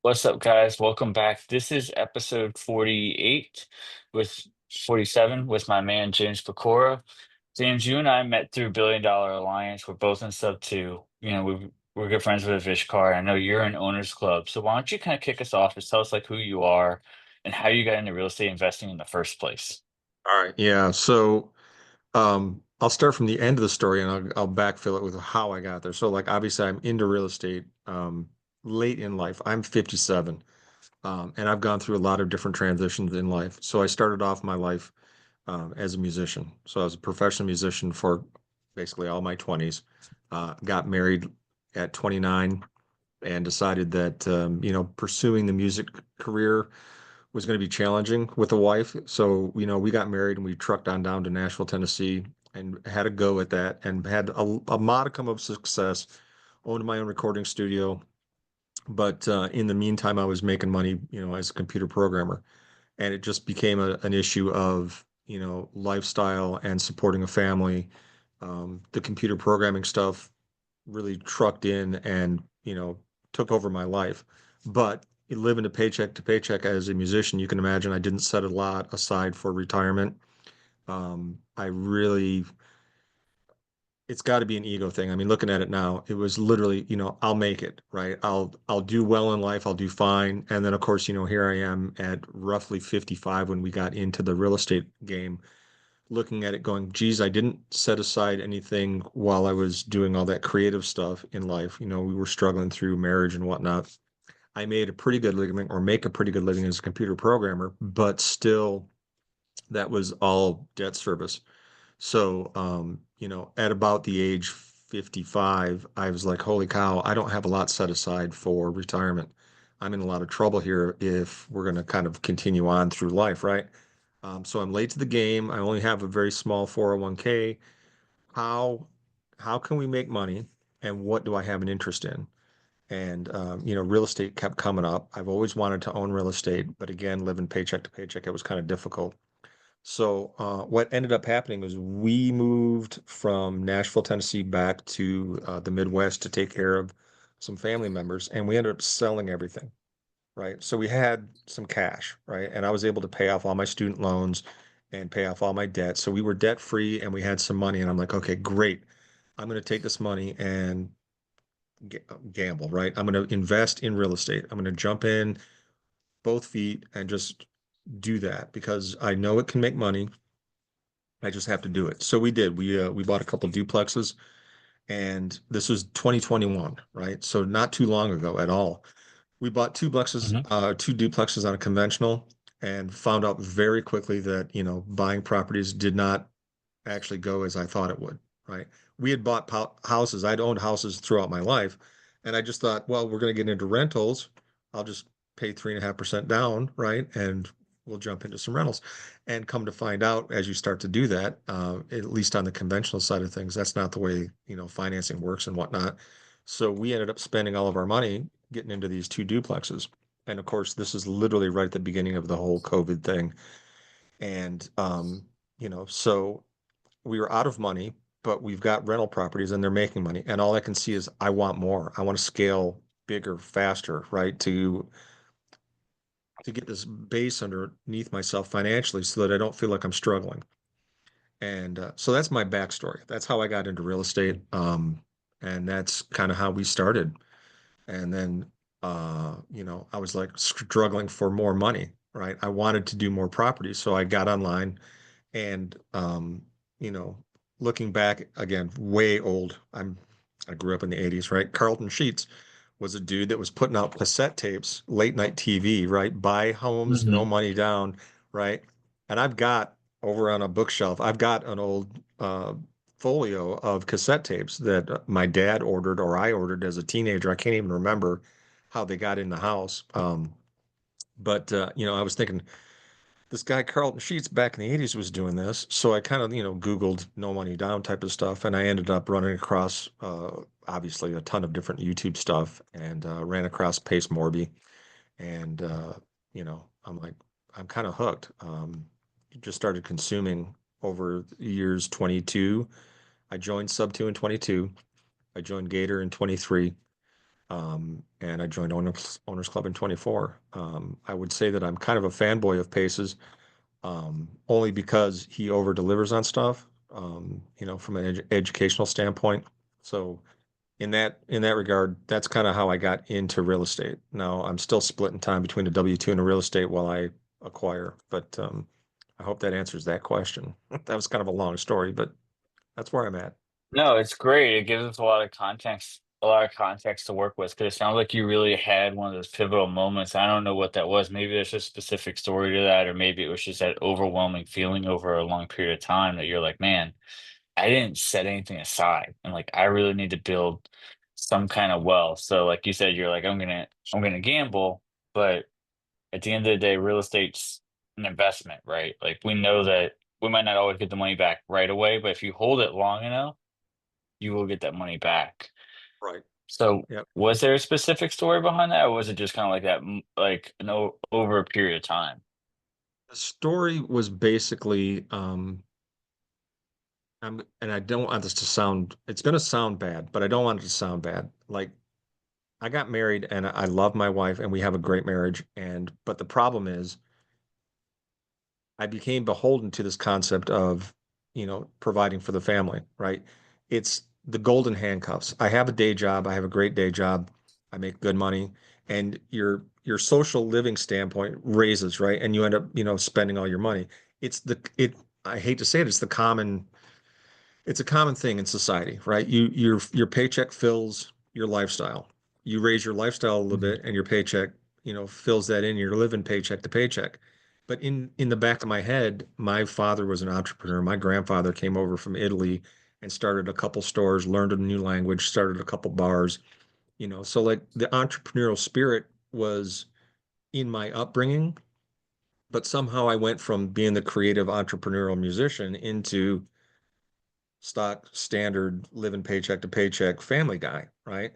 What's up, guys? Welcome back. This is episode 48 with 47 with my man James Pecora. James, you and I met through Billion Dollar Alliance. We're both in sub two. We're good friends with Vishkar. I know you're in Owners Club. So why don't you kind of kick us off and tell us like who you are and how you got into real estate investing in the first place? All right. Yeah. So I'll start from the end of the story and I'll backfill it with how I got there. So like obviously I'm into real estate late in life. I'm 57 and I've gone through a lot of different transitions in life. So I started off my life as a musician. So I was a professional musician for basically all my 20s. Got married at 29 and decided that pursuing the music career was going to be challenging with a wife. So, we got married and we trucked on down to Nashville, Tennessee, and had a go at that and had a modicum of success, owned my own recording studio. But in the meantime, I was making money, as a computer programmer. And it just became an issue of, lifestyle and supporting a family. The computer programming stuff really trucked in and, took over my life. But living a paycheck to paycheck as a musician, you can imagine I didn't set a lot aside for retirement. I really, it's got to be an ego thing. I mean, looking at it now, it was literally, I'll make it, right? I'll do well in life, I'll do fine. And then of course, here I am at roughly 55 when we got into the real estate game, looking at it going, geez, I didn't set aside anything while I was doing all that creative stuff in life. We were struggling through marriage and whatnot. I made a pretty good living or make a pretty good living as a computer programmer, but still that was all debt service. So, at about the age 55, I was like, holy cow, I don't have a lot set aside for retirement. I'm in a lot of trouble here if we're going to kind of continue on through life, right? So I'm late to the game. I only have a very small 401k. How how can we make money and what do I have an interest in? And real estate kept coming up. I've always wanted to own real estate, but again, living paycheck to paycheck, it was kind of difficult. So what ended up happening was we moved from Nashville, Tennessee, back to the Midwest to take care of some family members, and we ended up selling everything, right? So we had some cash, right? And I was able to pay off all my student loans and pay off all my debt. So we were debt free, and we had some money. And I'm like, okay, great. I'm going to take this money and gamble, right? I'm going to invest in real estate. I'm going to jump in both feet and just do that because I know it can make money. I just have to do it. So we did. We bought a couple duplexes, and this was 2021, right? So not too long ago at all. We bought Mhm. two duplexes on a conventional, and found out very quickly that buying properties did not actually go as I thought it would, right? We had bought houses. I'd owned houses throughout my life, and I just thought, well, we're going to get into rentals. I'll just pay 3.5% down, right? And we'll jump into some rentals. And come to find out, as you start to do that, at least on the conventional side of things, that's not the way, financing works and whatnot. So we ended up spending all of our money getting into these two duplexes. And of course, this is literally right at the beginning of the whole COVID thing. And, so we were out of money, but we've got rental properties and they're making money. And all I can see is I want more. I want to scale bigger, faster, right? To get this base underneath myself financially so that I don't feel like I'm struggling. And so that's my backstory. That's how I got into real estate. And that's kind of how we started. And then, I was like struggling for more money, right? I wanted to do more properties. So I got online and, you know, looking back again, way old. I grew up in the 80s, right? Carlton Sheets was a dude that was putting out cassette tapes, late night TV, right? Buy homes, no Mhm. money down, right? And I've got over on a bookshelf, I've got an old folio of cassette tapes that my dad ordered or I ordered as a teenager. I can't even remember how they got in the house. But I was thinking, this guy Carlton Sheets back in the 80s was doing this. So I kind of, Googled no money down type of stuff. And I ended up running across, obviously, a ton of different YouTube stuff and ran across Pace Morby. And, I'm like, I'm kind of hooked. Just started consuming over the years 22. I joined Sub 2 in 22. I joined Gator in 23. And I joined Owners Club in 24. I would say that I'm kind of a fanboy of Pace's, only because he over delivers on stuff, from an educational standpoint. So in that regard, that's kind of how I got into real estate. Now I'm still splitting time between the W-2 and the real estate while I acquire, but I hope that answers that question. That was kind of a long story, but that's where I'm at. No, it's great. It gives us a lot of context to work with because it sounds like you really had one of those pivotal moments. I don't know what that was. Maybe there's a specific story to that, or maybe it was just that overwhelming feeling over a long period of time that you're like, man, I didn't set anything aside. And like I really need to build some kind of wealth. So like you said, you're like, I'm gonna gamble, but at the end of the day, real estate's an investment, right? Like we know that we might not always get the money back right away, but if you hold it long enough you will get that money back. Right. So, Yep. was there a specific story behind that, or was it just kind of like that, like over a period of time? The story was basically, and I don't want this to sound, it's going to sound bad, but I don't want it to sound bad. Like I got married and I love my wife and we have a great marriage. But the problem is I became beholden to this concept of, providing for the family, right? It's the golden handcuffs. I have a day job. I have a great day job. I make good money, and your social living standpoint raises, right? And you end up, spending all your money. It's the it. I hate to say it. It's a common thing in society, right? Your paycheck fills your lifestyle. You raise your lifestyle a little Mhm. bit, and your paycheck, fills that in. You're living paycheck to paycheck. But in the back of my head, my father was an entrepreneur. My grandfather came over from Italy and started a couple stores, learned a new language, started a couple bars. So like the entrepreneurial spirit was in my upbringing, but somehow I went from being the creative entrepreneurial musician into stock standard living paycheck to paycheck family guy, right?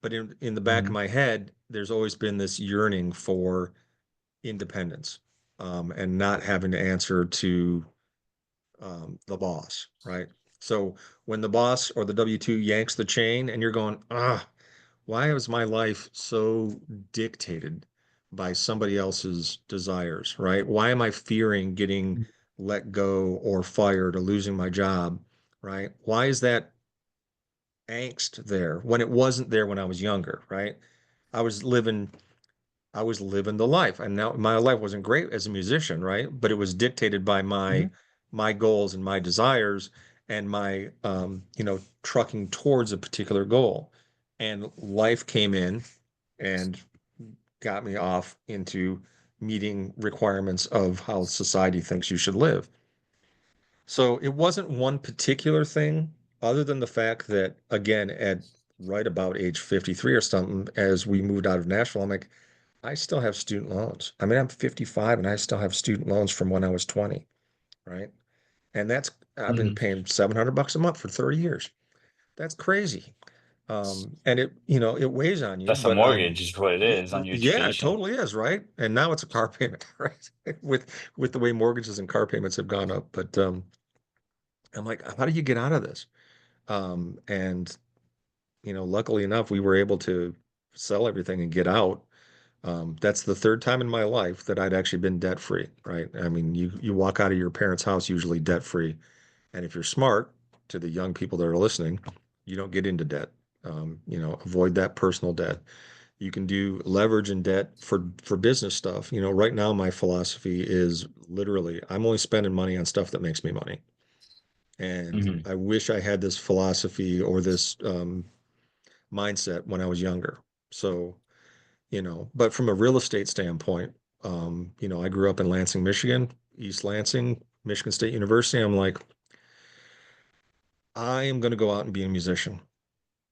But in the back of Mhm. my head, there's always been this yearning for independence, and not having to answer to the boss, right? So when the boss or the W-2 yanks the chain and you're going, why is my life so dictated by somebody else's desires, right? Why am I fearing getting let go or fired or losing my job, right? Why is that angst there when it wasn't there when I was younger, right? I was living I was living the life. And now my life wasn't great as a musician, right? But it was dictated by Mhm. my goals and my desires and my trucking towards a particular goal. And life came in and got me off into meeting requirements of how society thinks you should live. So it wasn't one particular thing, other than the fact that, again, at right about age 53 or something, as we moved out of Nashville, I'm like, I still have student loans. I mean, I'm 55 and I still have student loans from when I was 20, right? And I've been Mhm. paying $700 a month for 30 years. That's crazy. And it weighs on you, That's a but mortgage, is what it yeah, is on your yeah, it education. totally is, right? And now it's a car payment, right? With the way mortgages and car payments have gone up. But I'm like, how do you get out of this? And luckily enough, we were able to sell everything and get out. That's the third time in my life that I'd actually been debt free, right? I mean, you walk out of your parents' house usually debt free, and if you're smart, to the young people that are listening, you don't get into debt. Avoid that personal debt. You can do leverage and debt for business stuff. Right now my philosophy is literally I'm only spending money on stuff that makes me money. And Mhm. I wish I had this philosophy or this mindset when I was younger. So, but from a real estate standpoint, I grew up in Lansing, Michigan, East Lansing, Michigan State University. I'm like, I am going to go out and be a musician.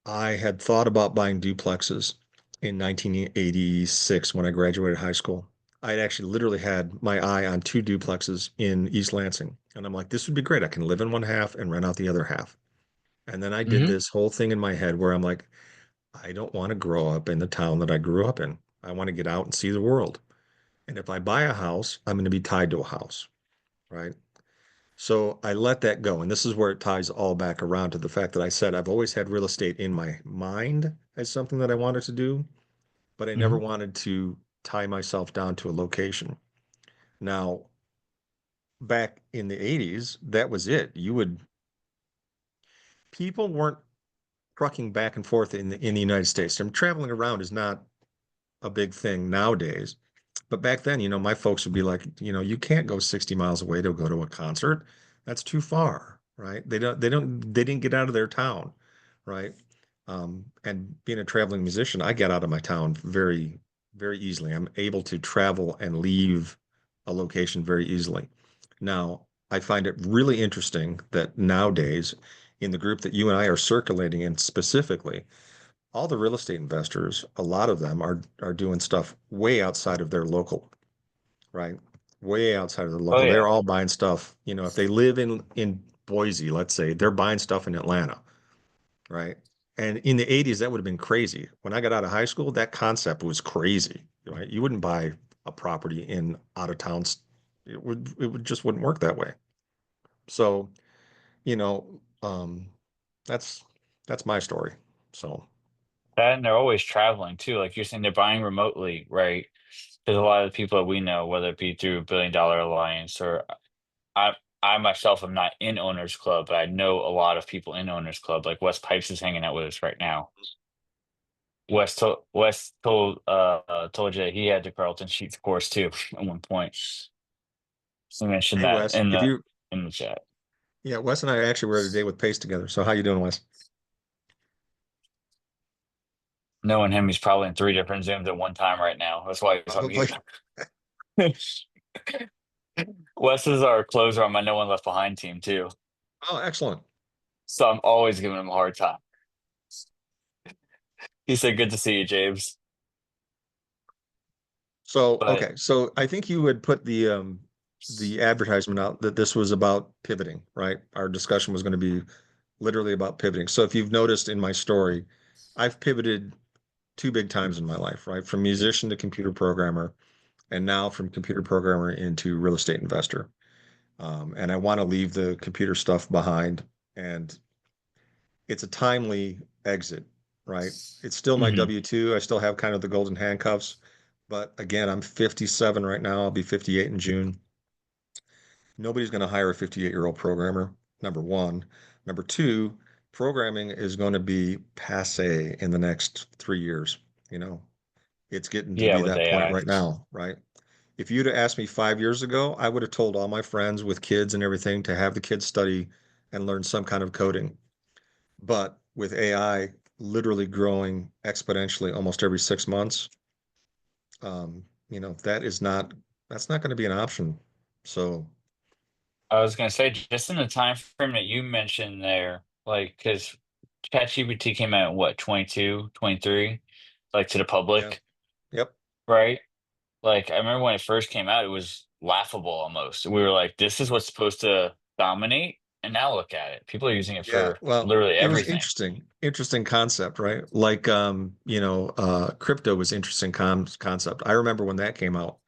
I had thought about buying duplexes in 1986 when I graduated high school. I had actually literally had my eye on two duplexes in East Lansing. And I'm like, this would be great. I can live in one half and rent out the other half. And then I did Mhm. this whole thing in my head where I'm like, I don't want to grow up in the town that I grew up in. I want to get out and see the world. And if I buy a house, I'm going to be tied to a house, right? So I let that go. And this is where it ties all back around to the fact that I said I've always had real estate in my mind as something that I wanted to do, but I never Mhm. wanted to tie myself down to a location. Now, back in the 80s, that was it. People weren't trucking back and forth in the United States. And traveling around is not a big thing nowadays. But back then, my folks would be like, you can't go 60 miles away to go to a concert. That's too far, right? They didn't get out of their town, right? And being a traveling musician, I get out of my town very, very easily. I'm able to travel and leave a location very easily. Now, I find it really interesting that nowadays, in the group that you and I are circulating in specifically, all the real estate investors, a lot of them are doing stuff way outside of their local, right? Way outside of the Oh local. They're yeah. all buying stuff. If they live in Boise, let's say, they're buying stuff in Atlanta, right? And in the 80s, that would have been crazy. When I got out of high school, that concept was crazy, right? You wouldn't buy a property in out of towns. It would just wouldn't work that way. So, you know, um, that's that's my story. So, That and they're always traveling too. Like you're saying, they're buying remotely, right? There's a lot of people that we know, whether it be through Billion Dollar Alliance or I I myself am not in Owners Club, but I know a lot of people in Owners Club. Like Wes Pipes is hanging out with us right now. Wes told you that he had the Carlton Sheets course too at one point. So he mentioned hey that Wes, if you in the chat. yeah, Wes and I actually were today with Pace together. So how you doing, Wes? Knowing him, he's probably in three different Zooms at one time right now. That's why he's on Probably. mute. Wes is our closer on my No One Left Behind team too. Oh, excellent. So I'm always giving him a hard time. He said, "Good to see you, James." So, But okay. So I think you had put the advertisement out that this was about pivoting, right? Our discussion was going to be literally about pivoting. So if you've noticed in my story, I've pivoted two big times in my life, right? From musician to computer programmer, and now from computer programmer into real estate investor. And I want to leave the computer stuff behind. And it's a timely exit, right? It's still my mhm. W-2. I still have kind of the golden handcuffs. But again, I'm 57 right now. I'll be 58 in June. Nobody's going to hire a 58-year-old programmer, number one. Number two, programming is going to be passe in the next 3 years. You know, it's getting to Yeah, be with that point AI. right now, right? If you'd have asked me 5 years ago, I would have told all my friends with kids and everything to have the kids study and learn some kind of coding. But with AI literally growing exponentially almost every 6 months, that's not going to be an option. So I was gonna say, just in the time frame that you mentioned there, like, because ChatGPT came out in what, 22, 23, like to the yeah, public, yep, right? Like, I remember when it first came out, it was laughable almost. We were like, this is what's supposed to dominate. And now look at it. People are using it yeah. for Well, literally it was everything. interesting concept, right? Like, crypto was interesting concept. I remember when that came out,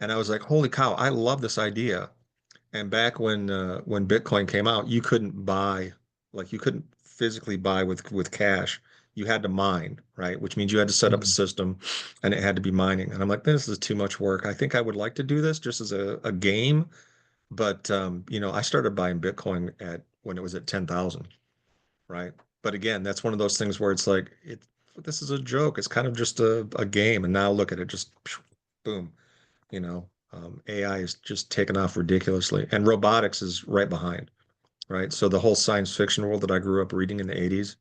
and I was like, holy cow, I love this idea. And back when Bitcoin came out, you couldn't buy, like you couldn't physically buy with cash. You had to mine, right? Which means you had to set up a Mhm. system and it had to be mining. And I'm like, this is too much work. I think I would like to do this just as a game. But I started buying Bitcoin at when it was at 10,000, right? But again, that's one of those things where it's like this is a joke. It's kind of just a game. And now look at it, just boom. AI is just taken off ridiculously, and robotics is right behind, right? So the whole science fiction world that I grew up reading in the 80s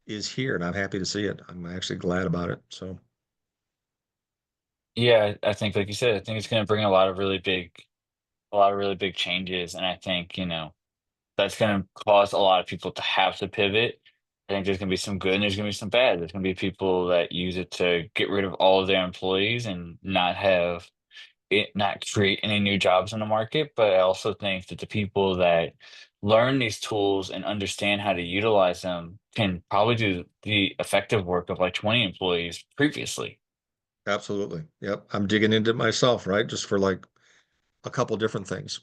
is here, and I'm happy to see it. I'm actually glad about it. So, Yeah, I think, like you said, I think it's going to bring a lot of really big changes. And I think, that's going to cause a lot of people to have to pivot. I think there's going to be some good and there's going to be some bad. There's going to be people that use it to get rid of all of their employees and not create any new jobs in the market. But I also think that the people that learn these tools and understand how to utilize them can probably do the effective work of like 20 employees previously. absolutely. Yep. I'm digging into it myself, right? Just for like a couple different things.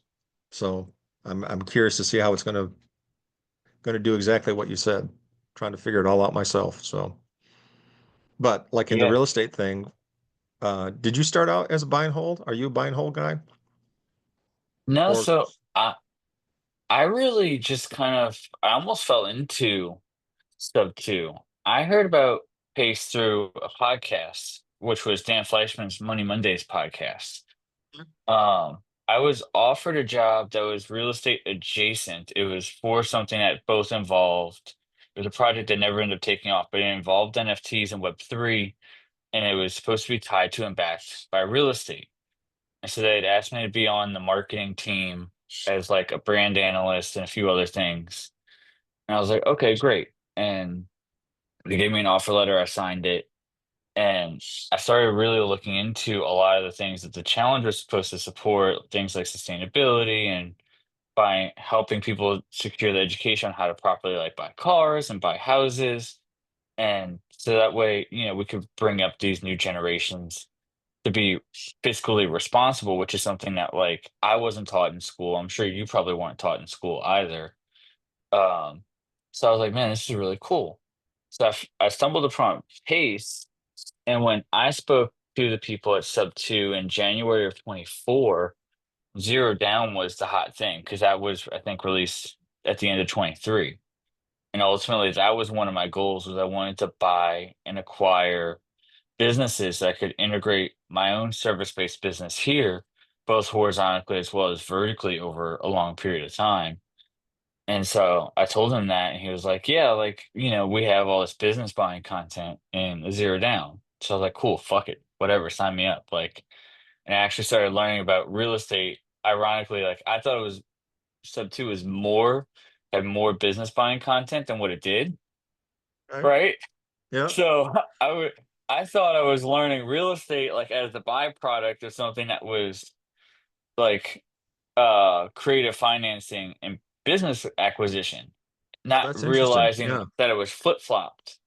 So, I'm curious to see how it's going to do exactly what you said. Trying to figure it all out myself. So, But like in the Yeah. real estate thing, did you start out as a buy and hold? Are you a buy and hold guy? No, Or so I really just I almost fell into sub two. I heard about Pace through a podcast, which was Dan Fleischman's Money Mondays podcast. I was offered a job that was real estate adjacent. It was for something that both involved. It was a project that never ended up taking off, but it involved NFTs and Web3, and it was supposed to be tied to and backed by real estate. And so they'd asked me to be on the marketing team as like a brand analyst and a few other things. And I was like, okay, great. And they gave me an offer letter. I signed it. And I started really looking into a lot of the things that the challenge was supposed to support, things like sustainability and by helping people secure the education on how to properly like buy cars and buy houses. And so that way, we could bring up these new generations to be fiscally responsible, which is something that like I wasn't taught in school. I'm sure you probably weren't taught in school either. Um, so I was like, man, this is really cool. So I stumbled upon Pace, and when I spoke to the people at Sub 2 in January of 24, Zero Down was the hot thing because that was, I think, released at the end of 23. And ultimately, that was one of my goals was I wanted to buy and acquire businesses that could integrate my own service-based business here, both horizontally as well as vertically over a long period of time. And so I told him that, and he was like, "Yeah, like, we have all this business buying content in Zero Down." So I was like, "Cool, fuck it, whatever, sign me up." Like, and I actually started learning about real estate. Ironically, like I thought it was Sub Two was had more business buying content than what it did, okay. right? Yeah, So I thought I was learning real estate like as the byproduct of something that was like creative financing and business acquisition, oh, not that's interesting. realizing Yeah, that it was flip-flopped.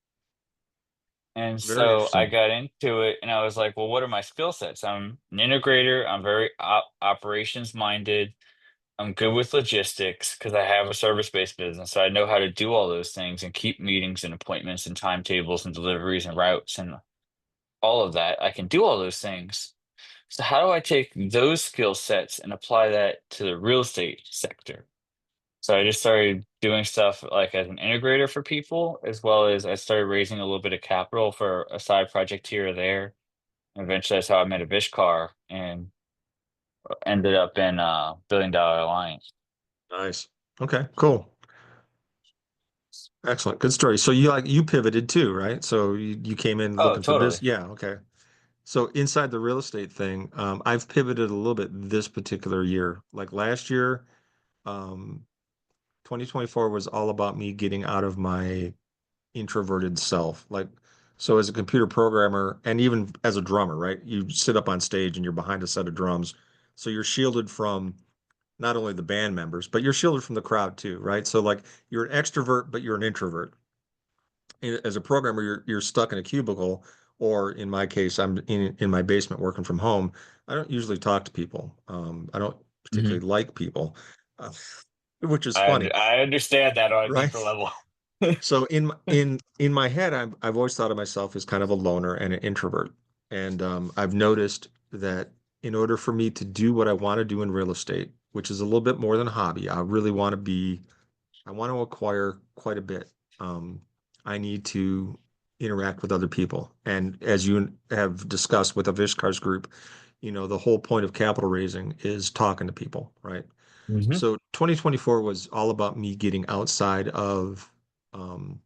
And very so I interesting. got into it and I was like, well, what are my skill sets? I'm an integrator, I'm very operations minded. I'm good with logistics because I have a service-based business. So I know how to do all those things and keep meetings and appointments and timetables and deliveries and routes and all of that. I can do all those things. So how do I take those skill sets and apply that to the real estate sector? So I just started doing stuff like as an integrator for people, as well as I started raising a little bit of capital for a side project here or there. And eventually that's how I met a Vishkar and ended up in a billion-dollar alliance. Nice. Okay, cool. Excellent. Good story. So you pivoted too, right? So you came in Oh, looking for totally. this. Yeah, okay. So inside the real estate thing, I've pivoted a little bit this particular year. Like last year, um, 2024 was all about me getting out of my introverted self. Like, so as a computer programmer and even as a drummer, right? You sit up on stage and you're behind a set of drums. So you're shielded from not only the band members, but you're shielded from the crowd too, right? So like you're an extrovert, but you're an introvert. As a programmer, you're stuck in a cubicle, or in my case, I'm in my basement working from home. I don't usually talk to people. I don't Mhm. particularly like people, uh, which is I funny, I understand that on a right? deeper level. So in my head, I've always thought of myself as kind of a loner and an introvert, and I've noticed that in order for me to do what I want to do in real estate, which is a little bit more than a hobby, I want to acquire quite a bit. Um, I need to interact with other people. And as you have discussed with the Vishkars group, the whole point of capital raising is talking to people, right? Hmm. So 2024 was all about me getting outside of um,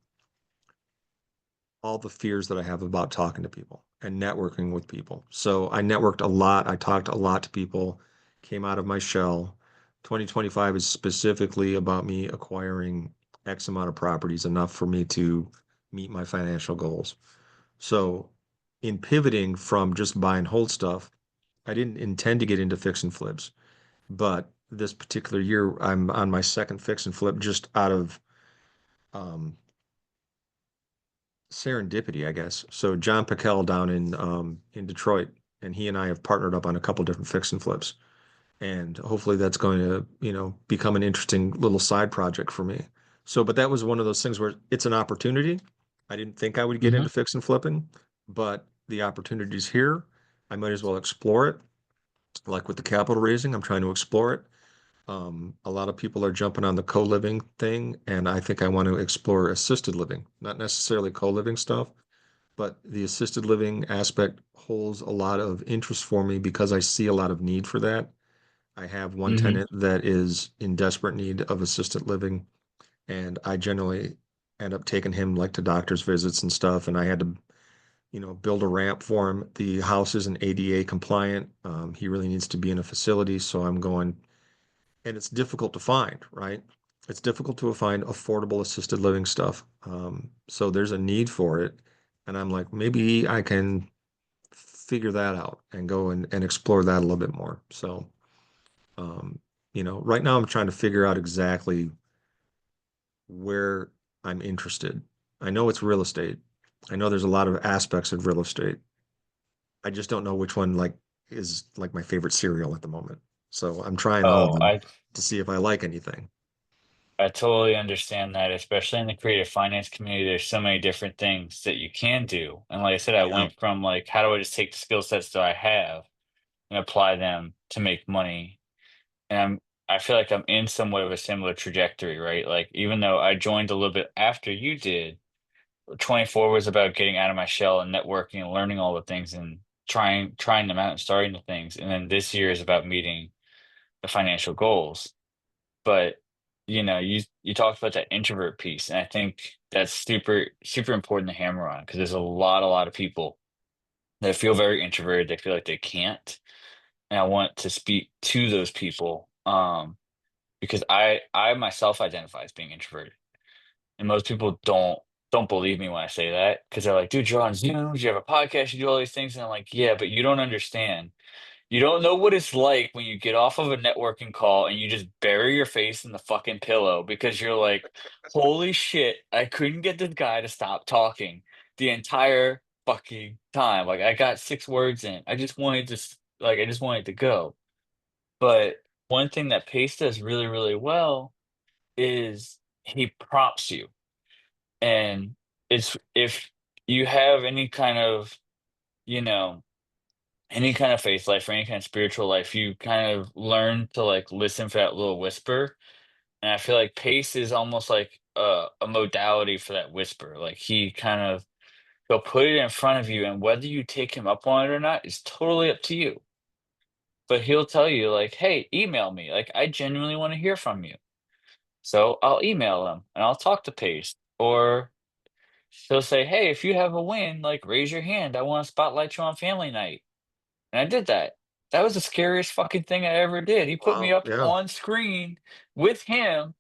all the fears that I have about talking to people and networking with people. So I networked a lot. I talked a lot to people, came out of my shell. 2025 is specifically about me acquiring X amount of properties, enough for me to meet my financial goals. So in pivoting from just buy and hold stuff, I didn't intend to get into fix and flips, but this particular year, I'm on my second fix and flip just out of um, serendipity, I guess. So John Peckel down in Detroit, and he and I have partnered up on a couple different fix and flips, and hopefully that's going to become an interesting little side project for me. So, but that was one of those things where it's an opportunity. I didn't think I would get Hmm. into fix and flipping, but the opportunity's here. I might as well explore it. Like with the capital raising, I'm trying to explore it. A lot of people are jumping on the co-living thing, and I think I want to explore assisted living, not necessarily co-living stuff, but the assisted living aspect holds a lot of interest for me because I see a lot of need for that. I have one Hmm. tenant that is in desperate need of assisted living, and I generally end up taking him like to doctor's visits and stuff, and I had to, build a ramp for him. The house isn't ADA compliant. He really needs to be in a facility, so I'm going, and it's difficult to find, right? It's difficult to find affordable assisted living stuff. So there's a need for it. And I'm like, maybe I can figure that out and go and explore that a little bit more. So, um, right now I'm trying to figure out exactly where I'm interested. I know it's real estate. I know there's a lot of aspects of real estate. I just don't know which one like is like my favorite cereal at the moment. So I'm trying all of Oh, them to see if I like anything. I totally understand that, especially in the creative finance community. There's so many different things that you can do. And like I said, I Yeah. went from like, how do I just take the skill sets that I have and apply them to make money? And I feel like I'm in somewhat of a similar trajectory, right? Like even though I joined a little bit after you did, 24 was about getting out of my shell and networking and learning all the things and trying them out and starting the things. And then this year is about meeting the financial goals. But you talked about that introvert piece, and I think that's super important to hammer on because there's a lot of people that feel very introverted. They feel like they can't, and I want to speak to those people because I myself identify as being introverted, and most people don't believe me when I say that because they're like, dude, you're on Zooms, you have a podcast, you do all these things, and I'm like, yeah, but you don't understand. You don't know what it's like when you get off of a networking call and you just bury your face in the fucking pillow because you're like, holy shit, I couldn't get this guy to stop talking the entire fucking time. Like I got 6 words in. I just wanted to go. But one thing that Pace does really, really well is he prompts you. And it's if you have any kind of, you know, any kind of faith life or any kind of spiritual life, you kind of learn to like listen for that little whisper. And I feel like pace is almost like a modality for that whisper. Like he'll put it in front of you, and whether you take him up on it or not is totally up to you. But he'll tell you like, "Hey, email me. Like I genuinely want to hear from you." So I'll email him and I'll talk to Pace. Or he'll say, "Hey, if you have a win, like raise your hand. I want to spotlight you on family night." And I did that. That was the scariest fucking thing I ever did. He put me Wow. up Yeah, on screen with him,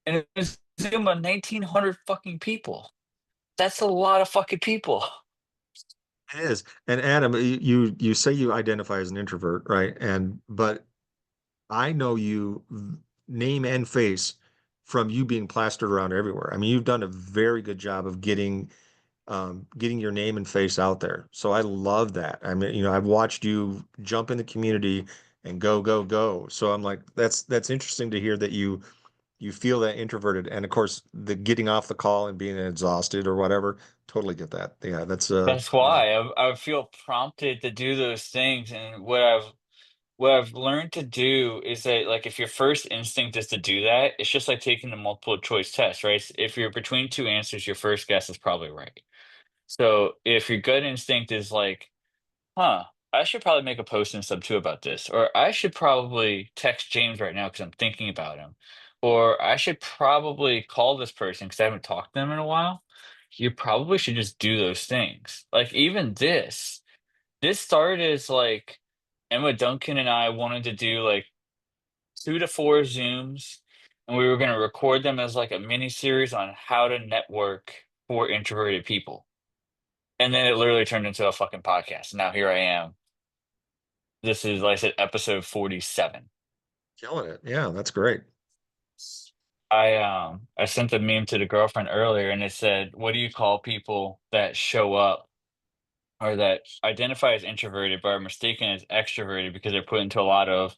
and it was Zoom of 1,900 fucking people. That's a lot of fucking people. it is. And Adam, you say you identify as an introvert, right? And but I know you name and face from you being plastered around everywhere. I mean, you've done a very good job of getting your name and face out there. So I love that. I mean, I've watched you jump in the community and go, go, go. So I'm like, that's interesting to hear that you feel that introverted. And of course, the getting off the call and being exhausted or whatever, totally get that. Yeah, that's That's yeah. why I feel prompted to do those things. And what I've learned to do is that like if your first instinct is to do that, it's just like taking the multiple choice test, right? If you're between two answers, your first guess is probably right. So if your gut instinct is like, huh, I should probably make a post and sub too about this. Or I should probably text James right now because I'm thinking about him. Or I should probably call this person because I haven't talked to them in a while. You probably should just do those things. Like even this started as like Emma Duncan and I wanted to do like 2 to 4 Zooms, and we were going to record them as like a mini series on how to network for introverted people. And then it literally turned into a fucking podcast. Now here I am. This is, like I said, episode 47. Killing it. Yeah, that's great. I sent the meme to the girlfriend earlier and it said, what do you call people that show up or that identify as introverted but are mistaken as extroverted because they're put into a lot of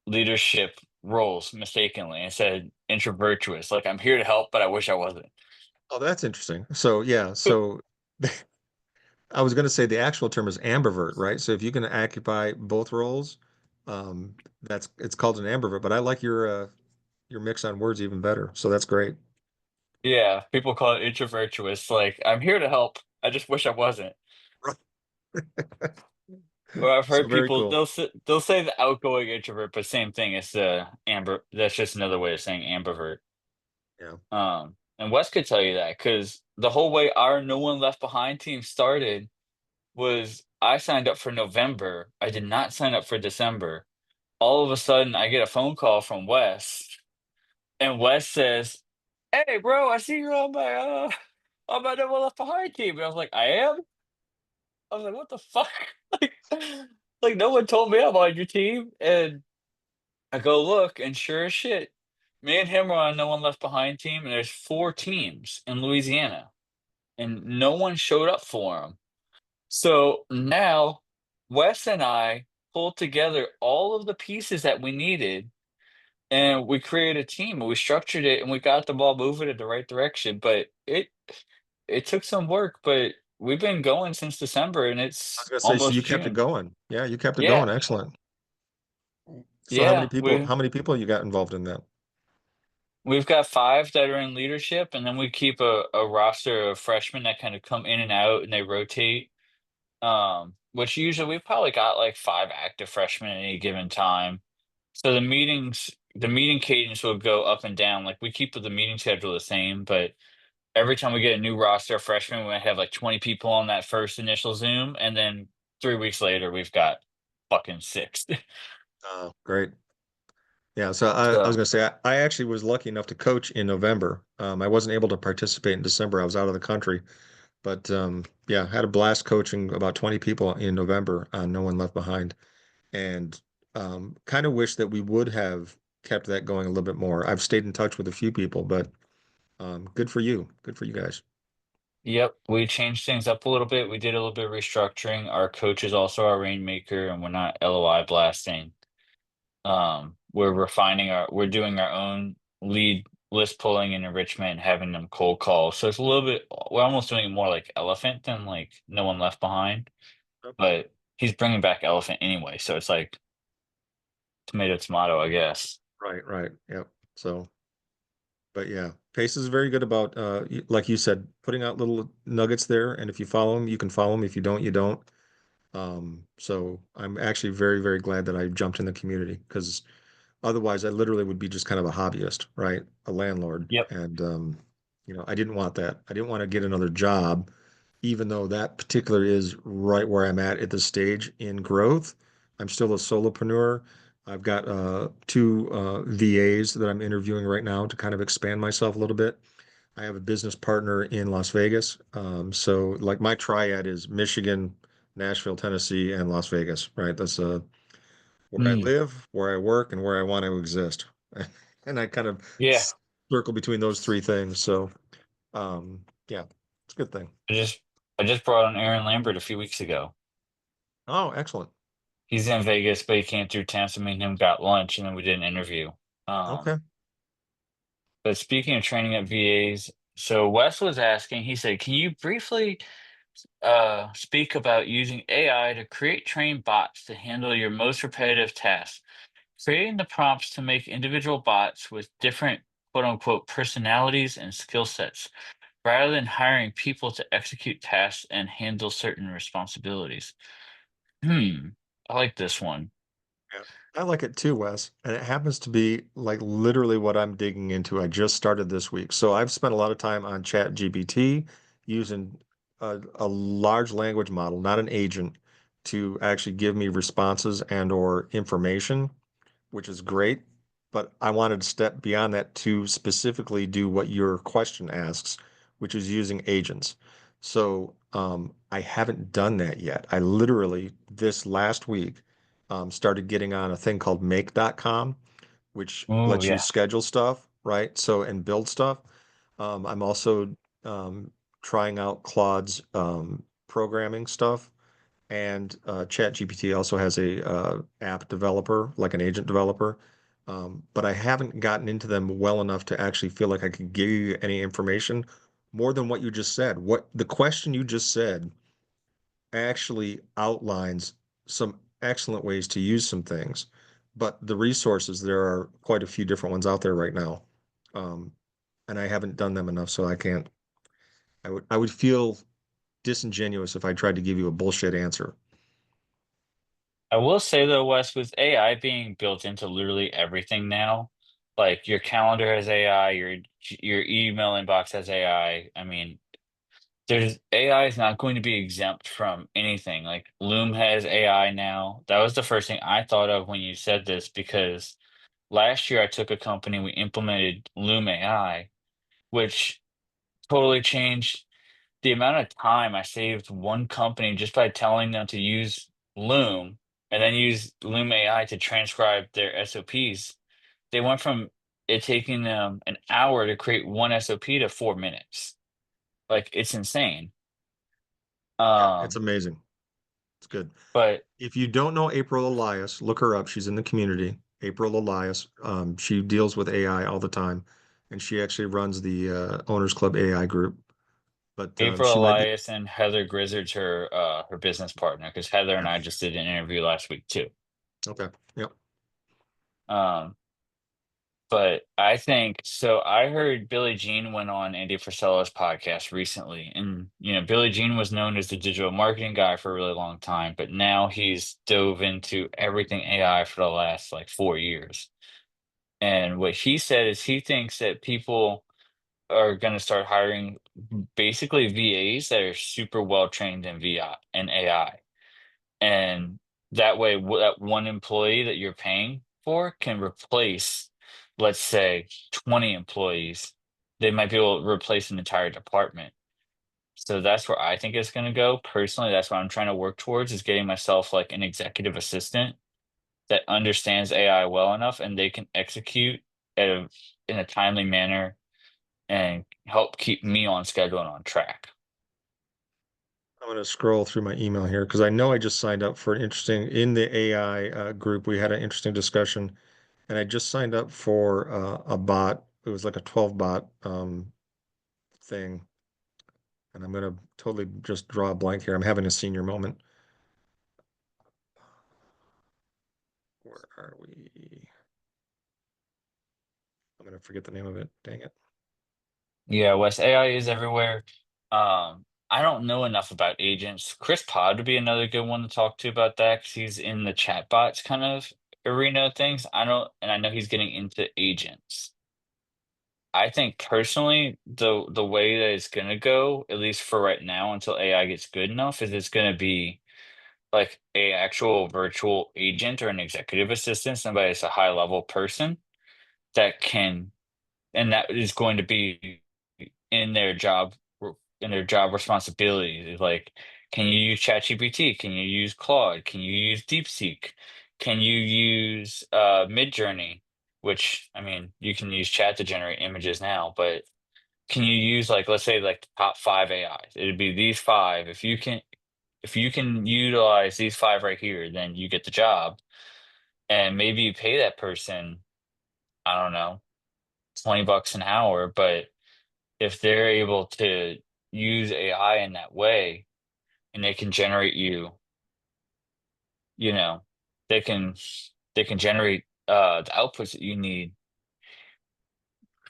leadership roles mistakenly and said introvertuous. Like I'm here to help, but I wish I wasn't. Oh, that's interesting. So yeah, so I was going to say the actual term is ambivert, right? So if you can occupy both roles, that's it's called an ambivert. But I like your mix on words even better. So that's great. Yeah, people call it introvertuous. Like, I'm here to help. I just wish I wasn't. Or I've So heard very people cool. they'll say the outgoing introvert, but same thing. It's the amber. That's just another way of saying ambivert. Yeah. And Wes could tell you that because the whole way our No One Left Behind team started was I signed up for November. I did not sign up for December. All of a sudden, I get a phone call from Wes, and Wes says, "Hey, bro, I see you're on my No One Left Behind team." And I was like, "I am." I was like, "What the fuck?" like, like no one told me I'm on your team, and I go look, and sure as shit, me and him are on No One Left Behind team, and there's 4 teams in Louisiana, and no one showed up for him. So now Wes and I pulled together all of the pieces that we needed, and we created a team, and we structured it, and we got the ball moving in the right direction. But it took some work, but we've been going since December, and I was it's gonna say, so you almost kept it June. going. Yeah, you kept it going. Yeah, Excellent. So yeah. how many people you got involved in that? We've got 5 that are in leadership, and then we keep a roster of freshmen that kind of come in and out, and they rotate. Which usually we've probably got like 5 active freshmen at any given time. So the meeting cadence will go up and down. Like we keep the meeting schedule the same, but every time we get a new roster of freshmen, we might have like 20 people on that first initial Zoom, and then 3 weeks later, we've got fucking six. Oh, great. Yeah, so I was So, gonna say I actually was lucky enough to coach in November. I wasn't able to participate in December. I was out of the country, but yeah, had a blast coaching about 20 people in November on No One Left Behind, and kind of wish that we would have kept that going a little bit more. I've stayed in touch with a few people, but good for you. Good for you guys. yep, we changed things up a little bit. We did a little bit of restructuring. Our coach is also our rainmaker, and we're not LOI blasting. We're doing our own lead list pulling and enrichment and having them cold call. So it's a little bit, we're almost doing it more like elephant than like no one left behind, Okay. but he's bringing back elephant anyway. So it's like tomato, tomato, I guess. Right, right. Yep. So, but yeah, Pace is very good about, like you said, putting out little nuggets there, and if you follow them, you can follow them. If you don't, you don't. So I'm actually very, very glad that I jumped in the community because otherwise I literally would be just kind of a hobbyist, right? A landlord. Yep. And I didn't want that. I didn't want to get another job, even though that particular is right where I'm at this stage in growth. I'm still a solopreneur. I've got two VAs that I'm interviewing right now to kind of expand myself a little bit. I have a business partner in Las Vegas. So like my triad is Michigan, Nashville, Tennessee, and Las Vegas, right? That's where I Mm, live, where I work, and where I want to exist. And I kind of yeah. circle between those three things. So, yeah, it's a good thing. I just, I just brought on Aaron Lambert a few weeks ago. Oh, excellent. He's in Vegas, but he came through town, so me and him got lunch, and then we did an interview. Okay. But speaking of training up VAs, so Wes was asking, he said, can you briefly speak about using AI to create trained bots to handle your most repetitive tasks, creating the prompts to make individual bots with different quote unquote personalities and skill sets, rather than hiring people to execute tasks and handle certain responsibilities. Hmm, I like this one. Yeah. I like it too, Wes. And it happens to be like literally what I'm digging into. I just started this week. So I've spent a lot of time on Chat GPT using a large language model, not an agent, to actually give me responses and or information, which is great. But I wanted to step beyond that to specifically do what your question asks, which is using agents. So I haven't done that yet. I literally this last week started getting on a thing called make.com, which Oh, lets you yeah. schedule stuff, right? So and build stuff. I'm also trying out Claude's programming stuff, and ChatGPT also has a app developer, like an agent developer. But I haven't gotten into them well enough to actually feel like I could give you any information more than what you just said. What the question you just said actually outlines some excellent ways to use some things, but the resources, there are quite a few different ones out there right now. Um, and I haven't done them enough, so I can't, I would feel disingenuous if I tried to give you a bullshit answer. I will say though, Wes, with AI being built into literally everything now, like your calendar has AI, your email inbox has AI. I mean, there's AI is not going to be exempt from anything. Like Loom has AI now. That was the first thing I thought of when you said this because last year I took a company, we implemented Loom AI, which totally changed the amount of time I saved one company just by telling them to use Loom and then use Loom AI to transcribe their SOPs. They went from it taking them an hour to create one SOP to 4 minutes. Like it's insane. Yeah, it's Um, amazing. It's good. but If you don't know April Elias, look her up. She's in the community. April Elias. She deals with AI all the time, and she actually runs the Owners Club AI group. But April she led the. Elias and Heather Grizzard's her business partner because Heather and Yeah. I just did an interview last week too. Okay. Yep. Um, But I think so. I heard Billie Jean went on Andy Frisella's podcast recently, and Billie Jean was known as the digital marketing guy for a really long time, but now he's dove into everything AI for the last like 4 years. And what he said is he thinks that people are going to start hiring basically VAs that are super well trained in VI and AI. And that way, that one employee that you're paying for can replace, let's say, 20 employees. They might be able to replace an entire department. So that's where I think it's going to go. Personally, that's what I'm trying to work towards is getting myself like an executive assistant that understands AI well enough and they can execute at in a timely manner and help keep me on schedule and on track. I'm going to scroll through my email here because I know I just signed up for an interesting in the AI group. We had an interesting discussion, and I just signed up for a bot. It was like a 12 bot thing, and I'm going to totally just draw a blank here. I'm having a senior moment. Where are we? I'm going to forget the name of it. Dang it. Yeah, Wes, AI is everywhere. I don't know enough about agents. Chris Pod would be another good one to talk to about that because he's in the chatbots kind of arena of things. I don't, and I know he's getting into agents. I think personally, the way that it's gonna go, at least for right now, until AI gets good enough, is it's gonna be like a actual virtual agent or an executive assistant, somebody that's a high level person that can and that is going to be in their job in their job responsibilities. It's like, can you use ChatGPT? Can you use Claude? Can you use DeepSeek? Can you use Midjourney? Which I mean, you can use Chat to generate images now, but can you use like let's say like the top five AIs? It'd be these five. If you can utilize these five right here, then you get the job. And maybe you pay that person, I don't know, $20 an hour, but if they're able to use AI in that way and they can generate you, you know, they can they can generate the outputs that you need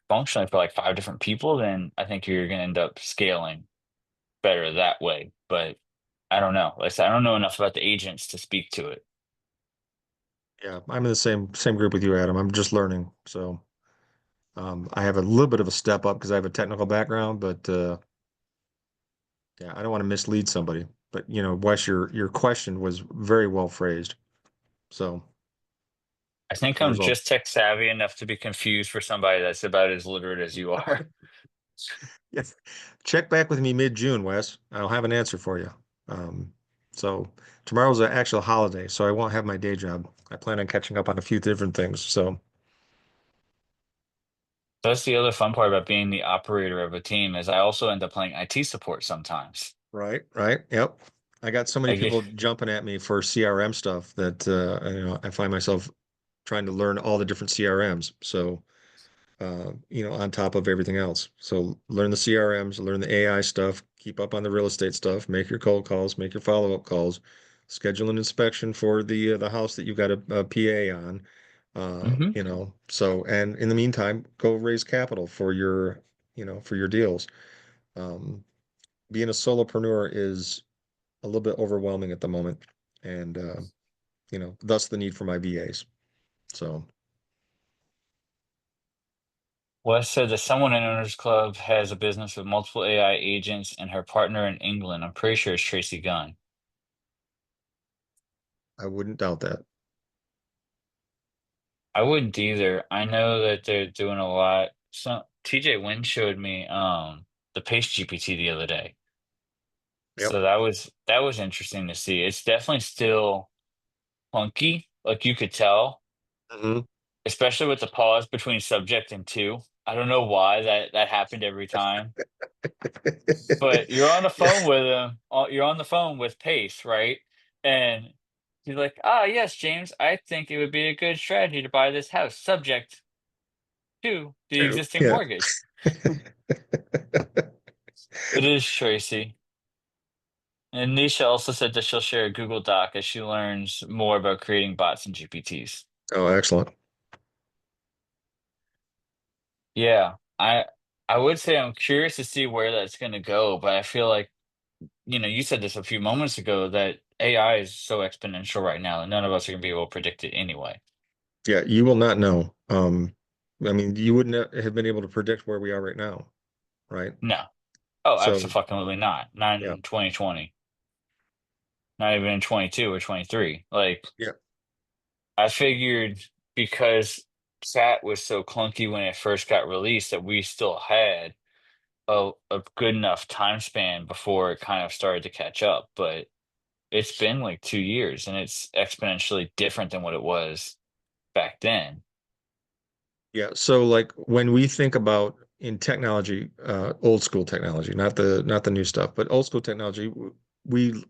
functionally for like five different people, then I think you're gonna end up scaling better that way. But I don't know. Like I said, I don't know enough about the agents to speak to it. Yeah, I'm in the same group with you, Adam. I'm just learning, so I have a little bit of a step up because I have a technical background, but yeah, I don't want to mislead somebody. But Wes, your question was very well phrased. So I think I'm there's all. just tech savvy enough to be confused for somebody that's about as literate as you are. Yes. Check back with me mid-June, Wes. I'll have an answer for you. Um, so tomorrow's an actual holiday, so I won't have my day job. I plan on catching up on a few different things. So That's the other fun part about being the operator of a team is I also end up playing IT support sometimes. right, right, yep. I got so many Like people jumping at me for CRM stuff that I find myself trying to learn all the different CRMs. So on top of everything else. So learn the CRMs, learn the AI stuff, keep up on the real estate stuff, make your cold calls, make your follow-up calls, schedule an inspection for the house that you've got a PA on. Hmm. So and in the meantime, go raise capital for your deals. Um, Being a solopreneur is a little bit overwhelming at the moment, and thus the need for my VAs. So Wes said that someone in Owners Club has a business with multiple AI agents and her partner in England. I'm pretty sure it's Tracy Gunn. I wouldn't doubt that. I wouldn't either. I know that they're doing a lot. So TJ Wynn showed me the Pace GPT the other day. Yep. So that was interesting to see. It's definitely still clunky, like you could tell, Hmm. especially with the pause between subject and to. I don't know why that happened every time. But you're on the Yeah. phone with him. You're on the phone with Pace, right? And he's like, "Ah, yes, James, I think it would be a good strategy to buy this house, subject to the existing Yeah. mortgage." It is Tracy. And Nisha also said that she'll share a Google Doc as she learns more about creating bots and GPTs. Oh, excellent. Yeah, I would say I'm curious to see where that's going to go, but I feel like, you said this a few moments ago that AI is so exponential right now that none of us are going to be able to predict it anyway. Yeah, you will not know. I mean, you wouldn't have been able to predict where we are right now, right? No. Oh, So, absolutely not. Not yeah, in 2020. Not even in 22 or 23. Like, yeah, I figured because chat was so clunky when it first got released that we still had a good enough time span before it kind of started to catch up. But it's been like 2 years and it's exponentially different than what it was back then. yeah. So, like when we think about in technology, old school technology, not the new stuff, but old school technology, we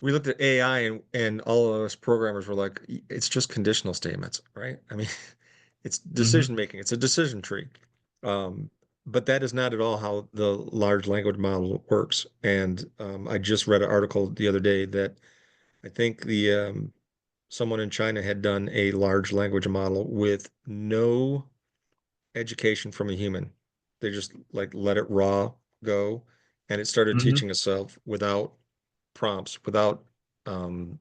we looked at AI and all of us programmers were like, it's just conditional statements, right? I mean, it's Hmm. decision making. It's a decision tree. Um, but that is not at all how the large language model works. And I just read an article the other day that I think the someone in China had done a large language model with no education from a human. They just like let it raw go, and it started Hmm. teaching itself without prompts, without um,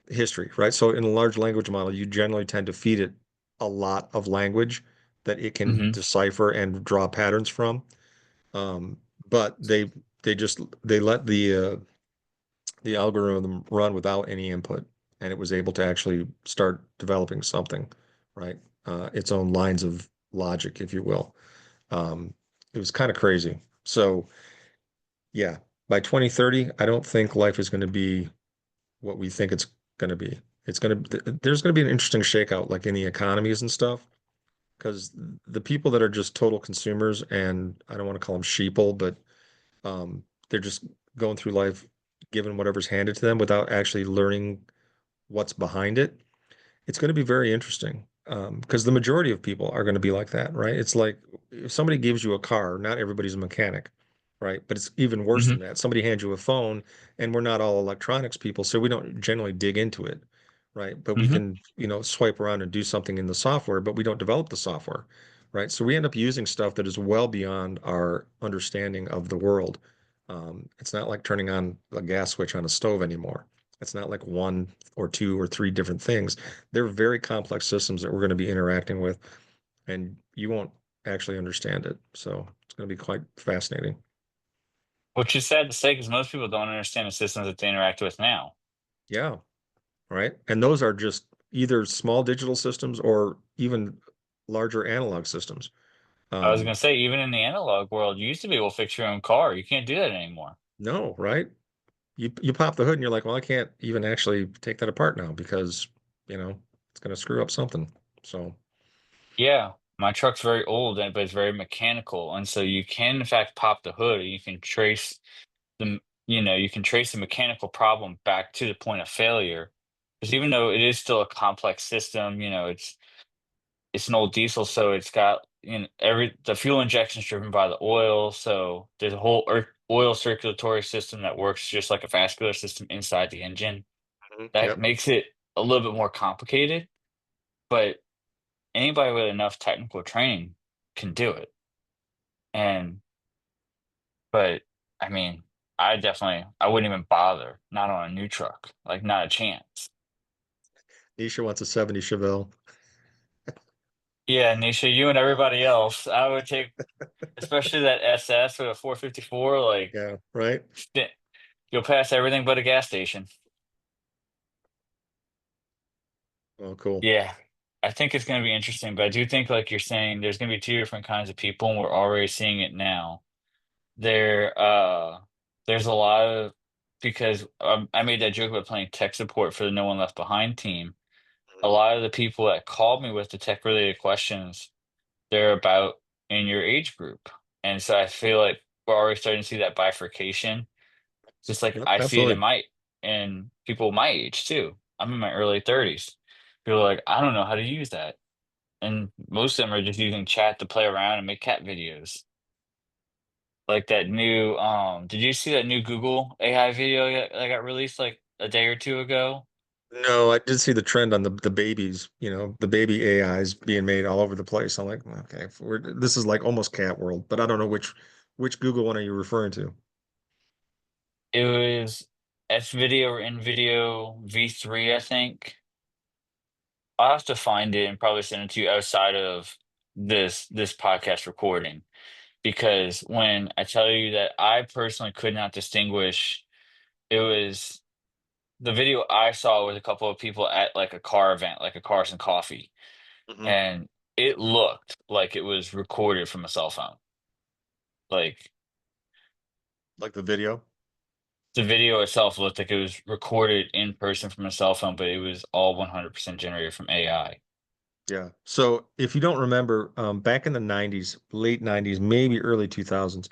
history, right? So in a large language model, you generally tend to feed it a lot of language that it can Hmm. decipher and draw patterns from. Um, but they let the algorithm run without any input, and it was able to actually start developing something, right? Its own lines of logic, if you will. Um, it was kind of crazy. So yeah, by 2030, I don't think life is going to be what we think it's going to be. There's going to be an interesting shakeout, like in the economies and stuff, because the people that are just total consumers, and I don't want to call them sheeple, but they're just going through life given whatever's handed to them without actually learning what's behind it. It's going to be very interesting because the majority of people are going to be like that, right? It's like if somebody gives you a car, not everybody's a mechanic, right? But it's even worse Hmm. than that. Somebody hands you a phone, and we're not all electronics people, so we don't generally dig into it, right? But we Hmm. can, swipe around and do something in the software, but we don't develop the software, right? So we end up using stuff that is well beyond our understanding of the world. It's not like turning on a gas switch on a stove anymore. It's not like one or two or three different things. They're very complex systems that we're going to be interacting with, and you won't actually understand it. So it's going to be quite fascinating. Which is sad to say because most people don't understand the systems that they interact with now. Yeah, right. And those are just either small digital systems or even larger analog systems. I was going Um, to say, even in the analog world, you used to be able to fix your own car. You can't do that anymore. no, right? You pop the hood and you're like, well, I can't even actually take that apart now because, it's going to screw up something. So, Yeah, my truck's very old, but it's very mechanical, and so you can in fact pop the hood, and you can trace the mechanical problem back to the point of failure. Because even though it is still a complex system, it's it's an old diesel, so it's got every the fuel injection is driven by the oil. So there's a whole oil circulatory system that works just like a vascular system inside the engine. Mhm. That Yep. makes it a little bit more complicated, but anybody with enough technical training can do it. And but I mean, I wouldn't even bother, not on a new truck, like not a chance. Nisha wants a 70 Chevelle. Yeah, Nisha, you and everybody else, I would take, especially that SS with a 454, like Yeah, right? sti- you'll pass everything but a gas station. Oh, cool. Yeah. I think it's going to be interesting, but I do think, like you're saying, there's going to be two different kinds of people, and we're already seeing it now. There, there's a lot of because I made that joke about playing tech support for the No One Left Behind team. A Mhm. lot of the people that called me with the tech related questions, they're about in your age group, and so I feel like we're already starting to see that bifurcation. Just like Yep, I see it absolutely. in people my age too. I'm in my early 30s. People are like, I don't know how to use that. And most of them are just using chat to play around and make cat videos. Like that new did you see that new Google AI video that got released like a day or two ago? No, I did see the trend on the babies, the baby AIs being made all over the place. I'm like, okay, this is like almost cat world, but I don't know which Google one are you referring to? It was S video or NVIDIA V3, I think. I'll have to find it and probably send it to you outside of this podcast recording. Because when I tell you that I personally could not distinguish, it was the video I saw was a couple of people at like a car event, like a Cars and Coffee, Hmm. and it looked like it was recorded from a cell phone. Like Like the video? the video itself looked like it was recorded in person from a cell phone, but it was all 100% generated from AI. Yeah. So if you don't remember, back in the 90s, late 90s, maybe early 2000s,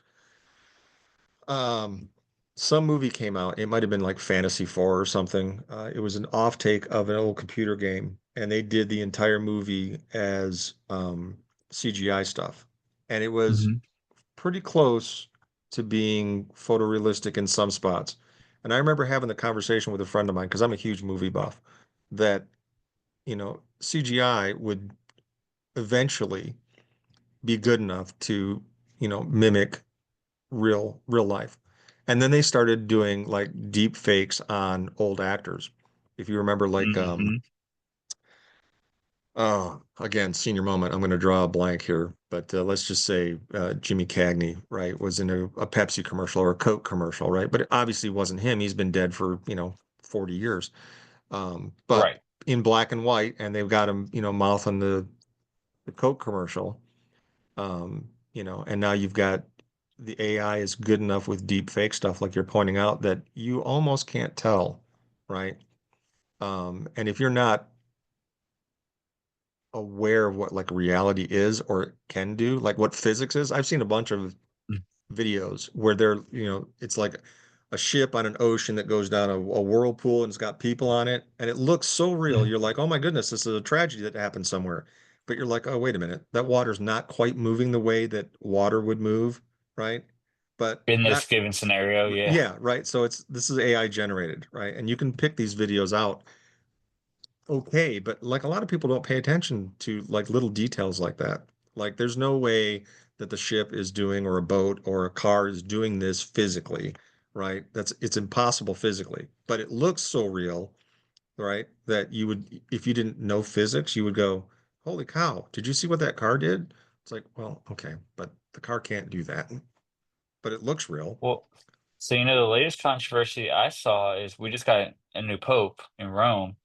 um, some movie came out. It might have been like Fantasy 4 or something. It was an off take of an old computer game, and they did the entire movie as CGI stuff. And it was Mhm. pretty close to being photorealistic in some spots. And I remember having the conversation with a friend of mine, because I'm a huge movie buff, that, CGI would eventually be good enough to, mimic real life. And then they started doing like deep fakes on old actors. If you remember, like, Mhm. oh, again, senior moment. I'm going to draw a blank here, but let's just say Jimmy Cagney, right, was in a Pepsi commercial or a Coke commercial, right? But it obviously wasn't him. He's been dead for, 40 years. But Right. in black and white, and they've got him, mouth on the Coke commercial. And now you've got the AI is good enough with deep fake stuff, like you're pointing out, that you almost can't tell, right? And if you're not aware of what like reality is or can do, like what physics is, I've seen a bunch of Mm. videos where it's like a ship on an ocean that goes down a whirlpool and it's got people on it, and it looks so real. Mm. You're like, oh my goodness, this is a tragedy that happened somewhere. But you're like, oh, wait a minute, that water's not quite moving the way that water would move, right? But In this not, given scenario, yeah. yeah, right. So this is AI generated, right? And you can pick these videos out, okay, but like a lot of people don't pay attention to like little details like that. Like there's no way that the ship is doing or a boat or a car is doing this physically, right? It's impossible physically, but it looks so real, right? That you would, if you didn't know physics, you would go, "Holy cow, did you see what that car did?" It's like, well, okay, but the car can't do that, but it looks real. Well, so the latest controversy I saw is we just got a new pope in Rome,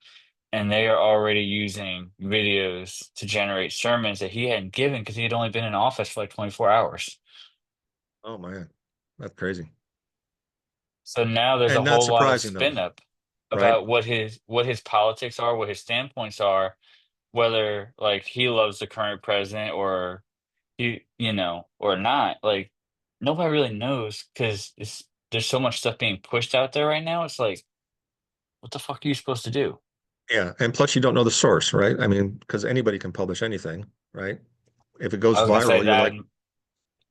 and they are already using videos to generate sermons that he hadn't given because he had only been in office for like 24 hours. Oh man, that's crazy. So now there's a And not whole lot of surprising though, spin up right? about what his politics are, what his standpoints are, whether like he loves the current president or or not. Like nobody really knows because it's there's so much stuff being pushed out there right now. It's like, what the fuck are you supposed to do? Yeah, and plus you don't know the source, right? I mean, because anybody can publish anything, right? If it goes I was gonna say viral, you're that like, in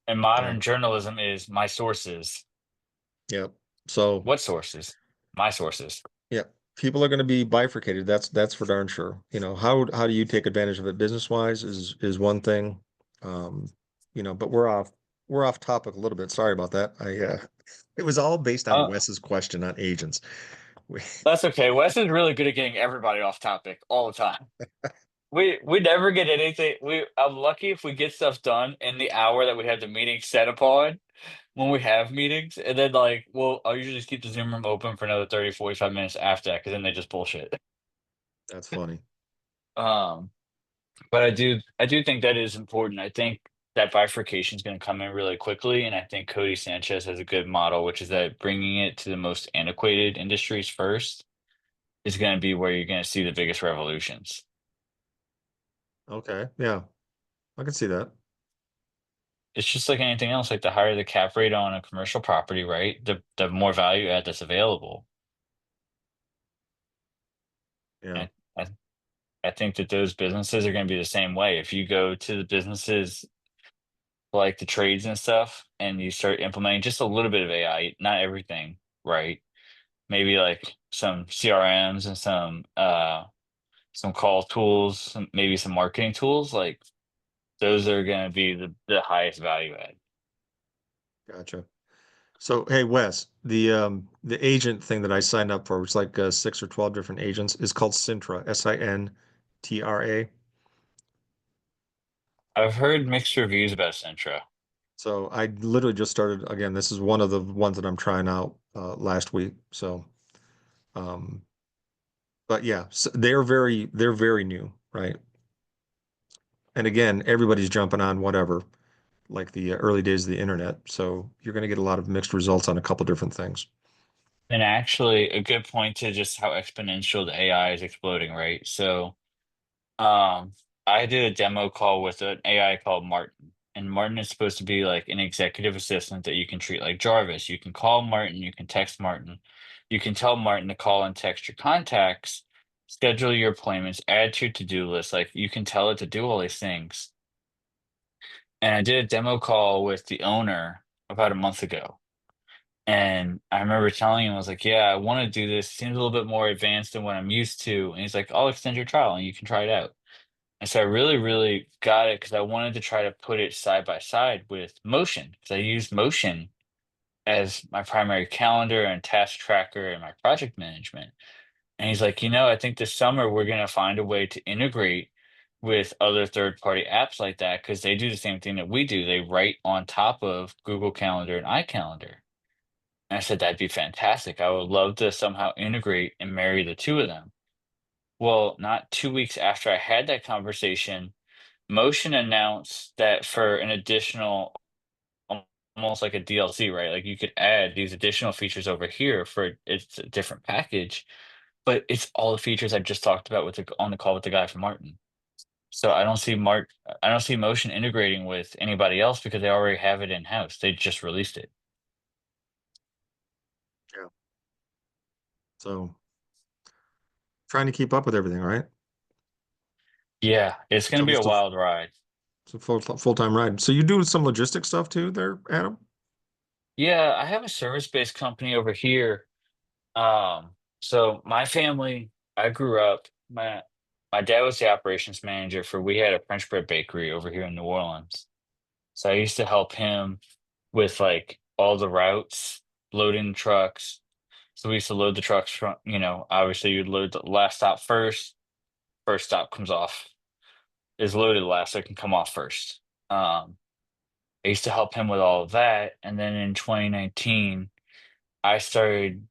yeah, modern journalism is my sources. yeah. So What sources? My sources. yeah, people are going to be bifurcated. That's for darn sure. How do you take advantage of it business wise is one thing. Um, but we're off topic a little bit. Sorry about that. It was all based on Uh, Wes's question on agents. We, that's okay. Wes is really good at getting everybody off topic all the time. We never get anything. I'm lucky if we get stuff done in the hour that we have the meeting set upon when we have meetings, and then like, well, I'll usually just keep the Zoom room open for another 30, 45 minutes after that because then they just bullshit. that's funny. Um, but I do think that is important. I think that bifurcation is going to come in really quickly, and I think Cody Sanchez has a good model, which is that bringing it to the most antiquated industries first is going to be where you're going to see the biggest revolutions. Okay, yeah, I can see that. It's just like anything else, like the higher the cap rate on a commercial property, right? The more value add that's available. Yeah. And I think that those businesses are going to be the same way. If you go to the businesses like the trades and stuff and you start implementing just a little bit of AI, not everything, right? Maybe like some CRMs and some call tools, maybe some marketing tools, like those are going to be the highest value add. Gotcha. So, hey, Wes, the agent thing that I signed up for, which is like 6 or 12 different agents, is called Sintra, Sintra. I've heard mixed reviews about Centra. So I literally just started again. This is one of the ones that I'm trying out last week. So, um, but yeah, they're very new, right? And again, everybody's jumping on whatever, like the early days of the internet. So you're going to get a lot of mixed results on a couple different things. And actually, a good point to just how exponential the AI is exploding, right? So, um, I did a demo call with an AI called Martin, and Martin is supposed to be like an executive assistant that you can treat like Jarvis. You can call Martin, you can text Martin, you can tell Martin to call and text your contacts, schedule your appointments, add to your to-do list. Like you can tell it to do all these things. And I did a demo call with the owner about a month ago. And I remember telling him, I was like, yeah, I want to do this. Seems a little bit more advanced than what I'm used to. And he's like, I'll extend your trial and you can try it out. And so I really, really got it because I wanted to try to put it side by side with Motion because I used Motion as my primary calendar and task tracker and my project management. And he's like, I think this summer we're going to find a way to integrate with other third-party apps like that because they do the same thing that we do. They write on top of Google Calendar and iCalendar. And I said, that'd be fantastic. I would love to somehow integrate and marry the two of them. Well, not 2 weeks after I had that conversation, Motion announced that for an additional, almost like a DLC, right? Like you could add these additional features over here for it's a different package, but it's all the features I just talked about on the call with the guy from Martin. So I don't see Motion integrating with anybody else because they already have it in house. They just released it. Yeah. So trying to keep up with everything, right? Yeah, it's It's going to be a almost a wild ride. it's a full-time ride. So you do some logistic stuff too there, Adam? Yeah, I have a service-based company over here. So my family, I grew up, my dad was the operations manager for we had a French bread bakery over here in New Orleans. So I used to help him with like all the routes, loading trucks. So we used to load the trucks from, obviously you'd load the last stop first, first stop comes off, is loaded last so it can come off first. I used to help him with all of that. And then in 2019, I started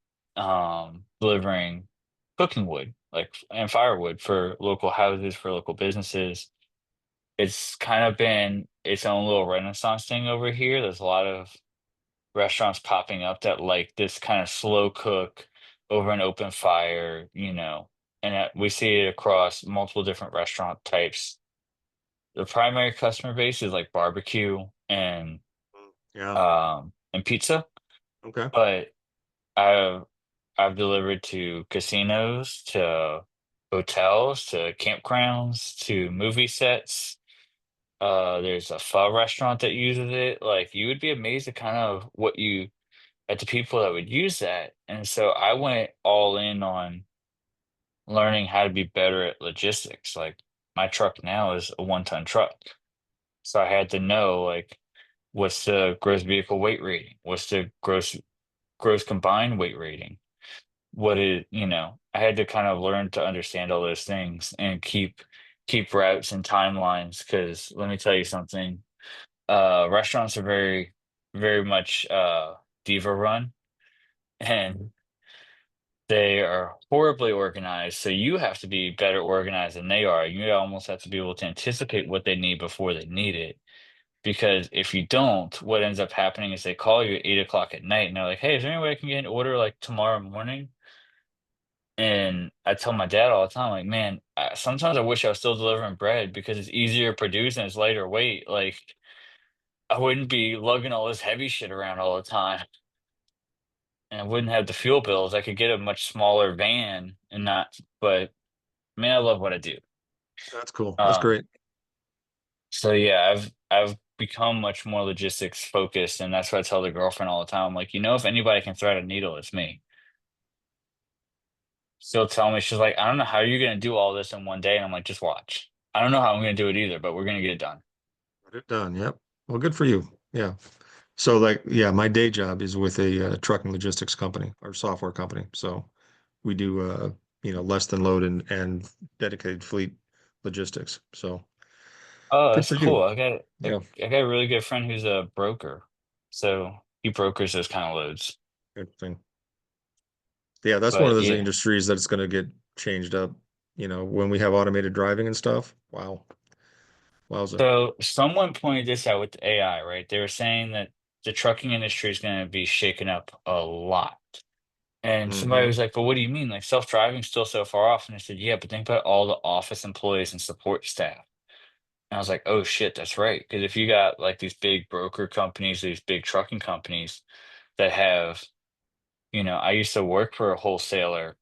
delivering cooking wood, like and firewood for local houses, for local businesses. It's kind of been its own little renaissance thing over here. There's a lot of restaurants popping up that like this kind of slow cook over an open fire, and we see it across multiple different restaurant types. The primary customer base is like barbecue Yeah. and pizza, Okay. but I've I've delivered to casinos, to hotels to campgrounds to movie sets. There's a pho restaurant that uses it. Like you would be amazed at kind of what you at the people that would use that. And so I went all in on learning how to be better at logistics. Like my truck now is a 1-ton truck. So I had to know like what's the gross vehicle weight rating? What's the gross combined weight rating? What is, I had to kind of learn to understand all those things and keep routes and timelines because let me tell you something. Restaurants are very much diva run and they are horribly organized. So you have to be better organized than they are. You almost have to be able to anticipate what they need before they need it. Because if you don't, what ends up happening is they call you at 8 o'clock at night and they're like, "Hey, is there any way I can get an order like tomorrow morning?" And I tell my dad all the time, like, "Man, sometimes I wish I was still delivering bread because it's easier to produce and it's lighter weight. Like, I wouldn't be lugging all this heavy shit around all the time, and I wouldn't have the fuel bills. I could get a much smaller van and not." But man, I love what I do. That's cool. That's Um, great. so yeah, I've become much more logistics focused, and that's what I tell the girlfriend all the time. Like, if anybody can thread a needle, it's me. She'll tell me, she's like, "I don't know how you're gonna do all this in one day," and I'm like, "Just watch." I don't know how I'm gonna do it either, but we're gonna get it done. Get it done. Yep. Well, good for you. Yeah. So like, yeah, my day job is with a trucking logistics company or software company. So we do, less than load and dedicated fleet logistics. So Oh, good that's for you. cool. I Yeah. got a really good friend who's a broker, so he brokers those kind of loads. Interesting. Yeah, that's one of But those yeah, industries that's going to get changed up, when we have automated driving and stuff. Wow. Wowza. so someone pointed this out with the AI, right? They were saying that the trucking industry is going to be shaken up a lot. And somebody Hmm. was like, "But what do you mean? Like self-driving's still so far off?" And I said, "Yeah, but think about all the office employees and support staff." And I was like, "Oh shit, that's right." Because if you got like these big broker companies, these big trucking companies that have, I used to work for a wholesaler,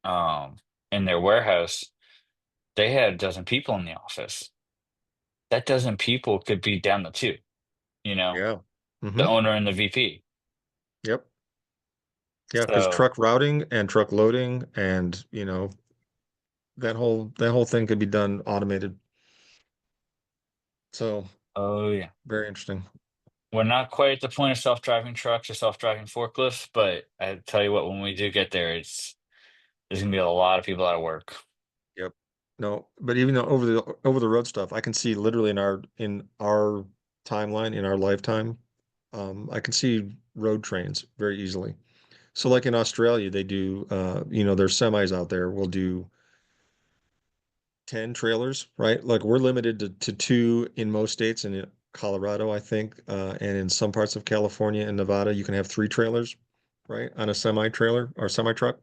um, in their warehouse. They had a dozen people in the office. That dozen people could be down to two, you know, Yeah. the Hmm. owner and the VP. Yep. Yeah, because So, truck routing and truck loading and, that whole thing could be done automated. So oh yeah. very interesting. We're not quite at the point of self-driving trucks or self-driving forklifts, but I tell you what, when we do get there, there's gonna be a lot of people out of work. Yep. No, but even though over the road stuff, I can see literally in our timeline, in our lifetime, I can see road trains very easily. So like in Australia, they do there's semis out there will do 10 trailers, right? Like we're limited to two in most states and in Colorado, I think, and in some parts of California and Nevada, you can have three trailers, right? On a semi trailer or semi truck.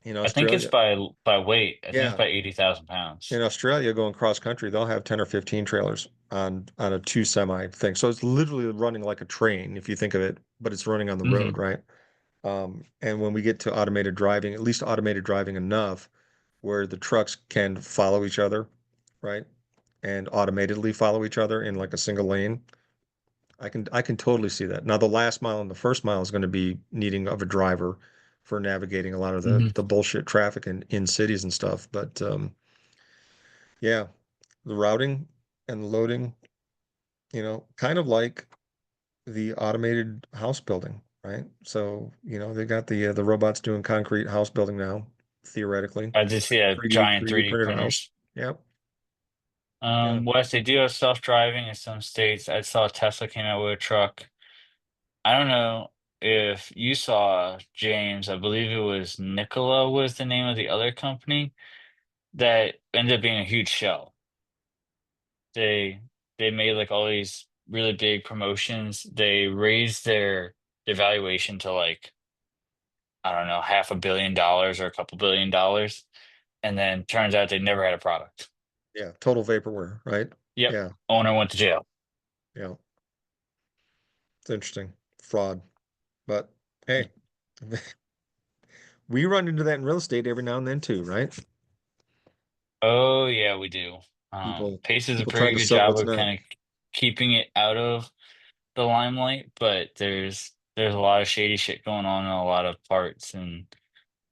In I think it's Australia, by weight. I think it's yeah, by 80,000 pounds. in Australia, going cross country, they'll have 10 or 15 trailers on a two semi thing. So it's literally running like a train if you think of it, but it's running on the road, Hmm. right? And when we get to automated driving, at least automated driving enough where the trucks can follow each other, right? And automatedly follow each other in like a single lane. I can totally see that. Now the last mile and the first mile is going to be needing of a driver for navigating a lot of the Hmm. the bullshit traffic in cities and stuff. But yeah, the routing and loading, kind of like the automated house building, right? So, they got the robots doing concrete house building now, theoretically. I just see a 3D giant 3D 3D printed house. printers. Yep. Yeah. Wes, they do have self-driving in some states. I saw Tesla came out with a truck. I don't know if you saw James, I believe it was Nikola was the name of the other company that ended up being a huge shell. They they made like all these really big promotions. They raised their valuation to like, I don't know, $500 million or a couple $1 billion. And then turns out they never had a product. Yeah. Total vaporware, right? Yep. Yeah. Owner went to jail. Yeah. It's interesting. Fraud. But hey, We run into that in real estate every now and then too, right? Oh yeah, we do. People Pace does a people trying pretty to good sell job what's of not. kind of keeping it out of the limelight, but there's a lot of shady shit going on in a lot of parts, and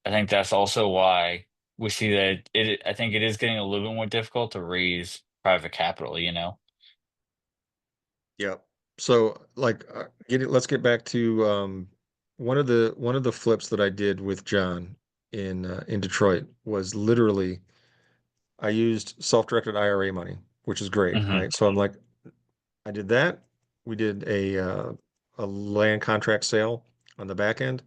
I think that's also why we see that I think it is getting a little bit more difficult to raise private capital, you know? Yep. So like let's get back to one of the flips that I did with John in Detroit was literally I used self-directed IRA money, which is great, Hmm. right? So I'm like, I did that. We did a land contract sale on the back end,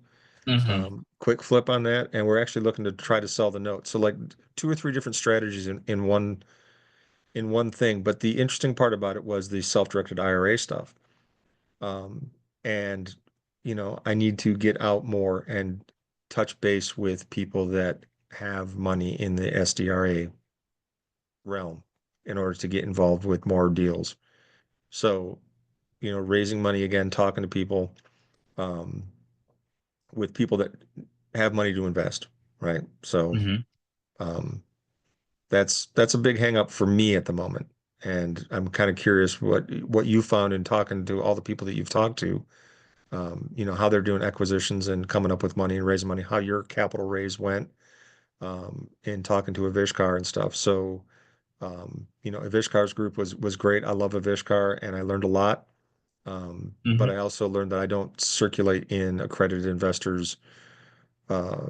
Hmm. quick flip on that, and we're actually looking to try to sell the note. So like two or three different strategies in one thing. But the interesting part about it was the self-directed IRA stuff. Um, and I need to get out more and touch base with people that have money in the SDRA realm in order to get involved with more deals. So, raising money again, talking to people, um, with people that have money to invest, right? So, Hmm. um, that's a big hang up for me at the moment. And I'm kind of curious what you found in talking to all the people that you've talked to, how they're doing acquisitions and coming up with money and raising money, how your capital raise went, in talking to Avishkar and stuff. So, Avishkar's group was great. I love Avishkar and I learned a lot. But Hmm. I also learned that I don't circulate in accredited investors uh,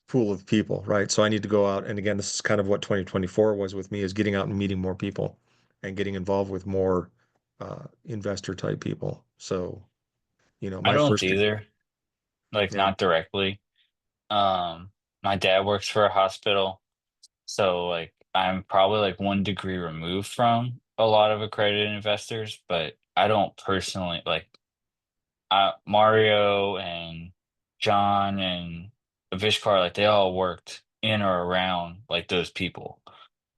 pool of people, right? So I need to go out, and again, this is kind of what 2024 was with me, is getting out and meeting more people and getting involved with more investor type people. So, I my don't first, either, like yeah, not directly. Um, my dad works for a hospital, so like I'm probably like 1 degree removed from a lot of accredited investors, but I don't personally like Mario and John and Avishkar, like they all worked in or around like those people.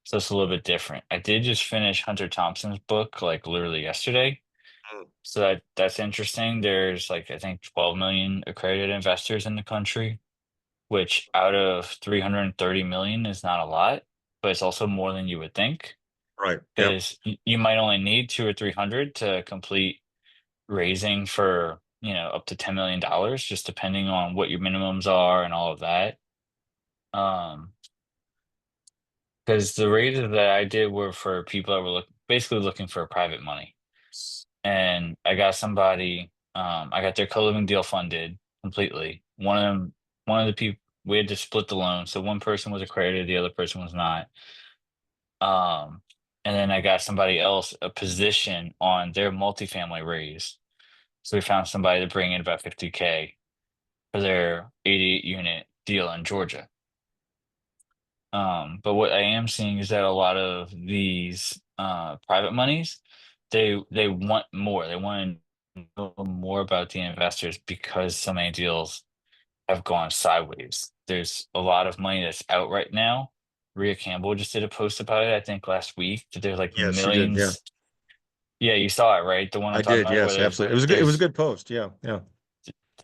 So it's a little bit different. I did just finish Hunter Thompson's book like literally yesterday. Mm. So that's interesting. There's like I think 12 million accredited investors in the country, which out of 330 million is not a lot, but it's also more than you would think Right, yep, because you might only need two or 300 to complete raising for, up to $10 million, just depending on what your minimums are and all of that. Um, because the raises that I did were for people that were basically looking for private money. And I got their co-living deal funded completely. One of the people, we had to split the loan. So one person was accredited, the other person was not. Um, and then I got somebody else a position on their multifamily raise. So we found somebody to bring in about 50K for their 88 unit deal in Georgia. But what I am seeing is that a lot of these private monies, they want more. They want to know more about the investors because so many deals have gone sideways. There's a lot of money that's out right now. Rhea Campbell just did a post about it, I think last week, that there's like yes, she did, yeah, millions. Yeah, you saw it, right? The one I'm I talking did, about where yes, absolutely. It was a good post, yeah, yeah,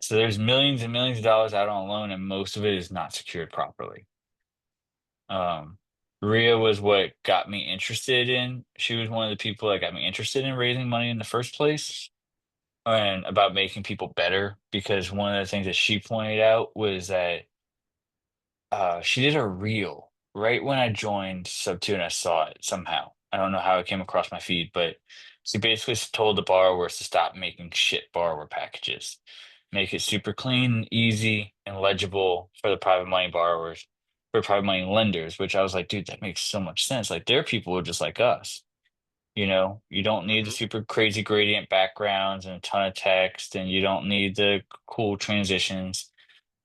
there's millions and millions of dollars out on loan, and most of it is not secured properly. Um, Rhea was what got me interested in. She was one of the people that got me interested in raising money in the first place and about making people better. Because one of the things that she pointed out was that she did a reel right when I joined Sub 2 and I saw it somehow. I don't know how it came across my feed, but she basically told the borrowers to stop making shit borrower packages. Make it super clean, easy, and legible for the private money borrowers, for private money lenders, which I was like, dude, that makes so much sense. Like their people are just like us. You don't need the hmm, super crazy gradient backgrounds and a ton of text, and you don't need the cool transitions.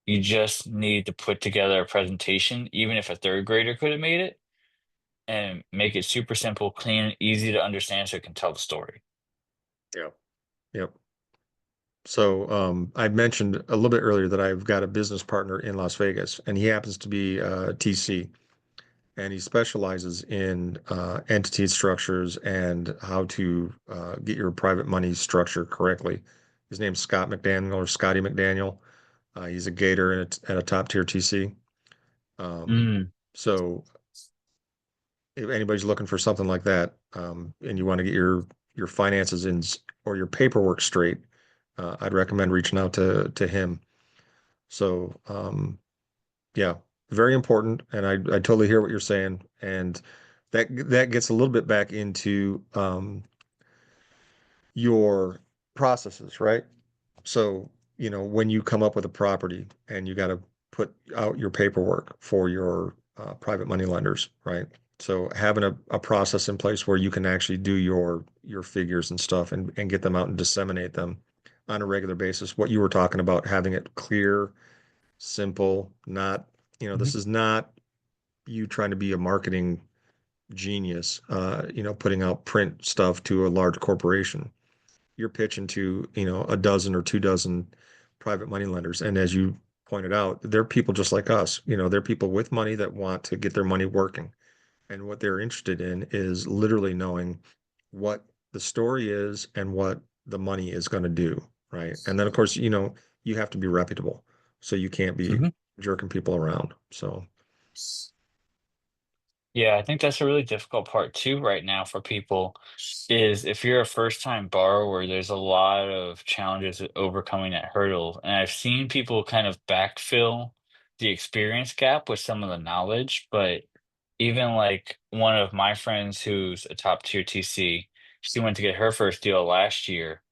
You just need to put together a presentation, even if a third grader could have made it, and make it super simple, clean, and easy to understand so it can tell the story. yeah, yep. So, I mentioned a little bit earlier that I've got a business partner in Las Vegas, and he happens to be TC, and he specializes in entity structures and how to get your private money structure correctly. His name's Scott McDaniel or Scotty McDaniel. He's a Gator at a top tier TC. Um, Mm, so if anybody's looking for something like that, and you want to get your finances in or your paperwork straight, I'd recommend reaching out to him. So yeah, very important, and I totally hear what you're saying, and that gets a little bit back into your processes, right? So, when you come up with a property and you got to put out your paperwork for your private money lenders, right? So having a process in place where you can actually do your figures and stuff and get them out and disseminate them on a regular basis. What you were talking about, having it clear, simple, not, mhm, this is not you trying to be a marketing genius, putting out print stuff to a large corporation. You're pitching to, a dozen or 2 dozen private money lenders. And as you pointed out, they're people just like us. They're people with money that want to get their money working. And what they're interested in is literally knowing what the story is and what the money is going to do. Right. And then, of course, you have to be reputable. So you can't be mhm. jerking people around. So, Yeah, I think that's a really difficult part too right now for people is if you're a first time borrower, there's a lot of challenges with overcoming that hurdle. And I've seen people kind of backfill the experience gap with some of the knowledge, but even like one of my friends who's a top tier TC, she went to get her first deal last year.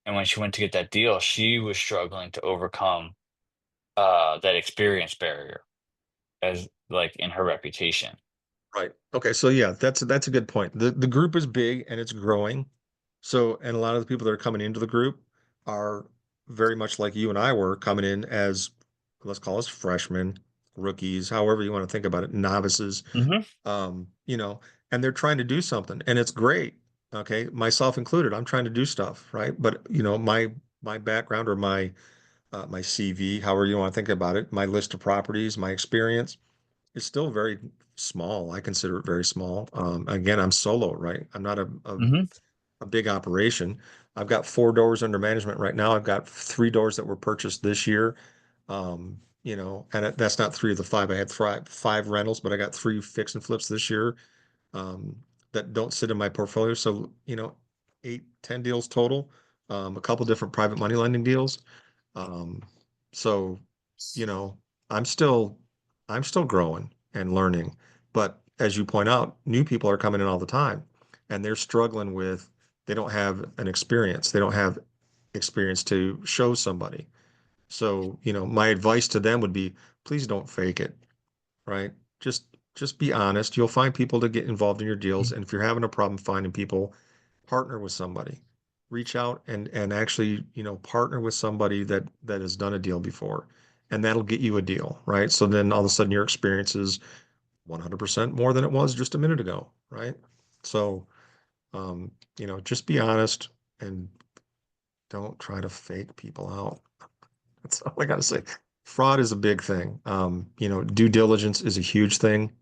And when she went to get that deal, she was struggling to overcome that experience barrier as like in her reputation. right. Okay. So yeah, that's a good point. The group is big and it's growing. So, and a lot of the people that are coming into the group are very much like you and I were coming in as, let's call us freshmen, rookies, however you want to think about it, novices, Hmm. um, you know, and they're trying to do something and it's great. Okay. Myself included, I'm trying to do stuff, right? But my background or my CV, however you want to think about it, my list of properties, my experience is still very small. I consider it very small. Again, I'm solo, right? I'm not Hmm. a big operation. I've got 4 doors under management right now. I've got 3 doors that were purchased this year. And that's not three of the five. I had five rentals, but I got three fix and flips this year um, that don't sit in my portfolio. So, 8, 10 deals total, a couple different private money lending deals. Um, so, you know, I'm still I'm still growing and learning. But as you point out, new people are coming in all the time and they're struggling with they don't have an experience. They don't have experience to show somebody. So, my advice to them would be please don't fake it, right? Just just be honest. You'll find people to get involved in your deals. And if you're having a problem finding people, partner with somebody. Reach out and actually, partner with somebody that has done a deal before. And that'll get you a deal, right? So then all of a sudden your experience is 100% more than it was just a minute ago, right? So, just be honest and don't try to fake people out. That's all I got to say. Fraud is a big thing. Due diligence is a huge thing.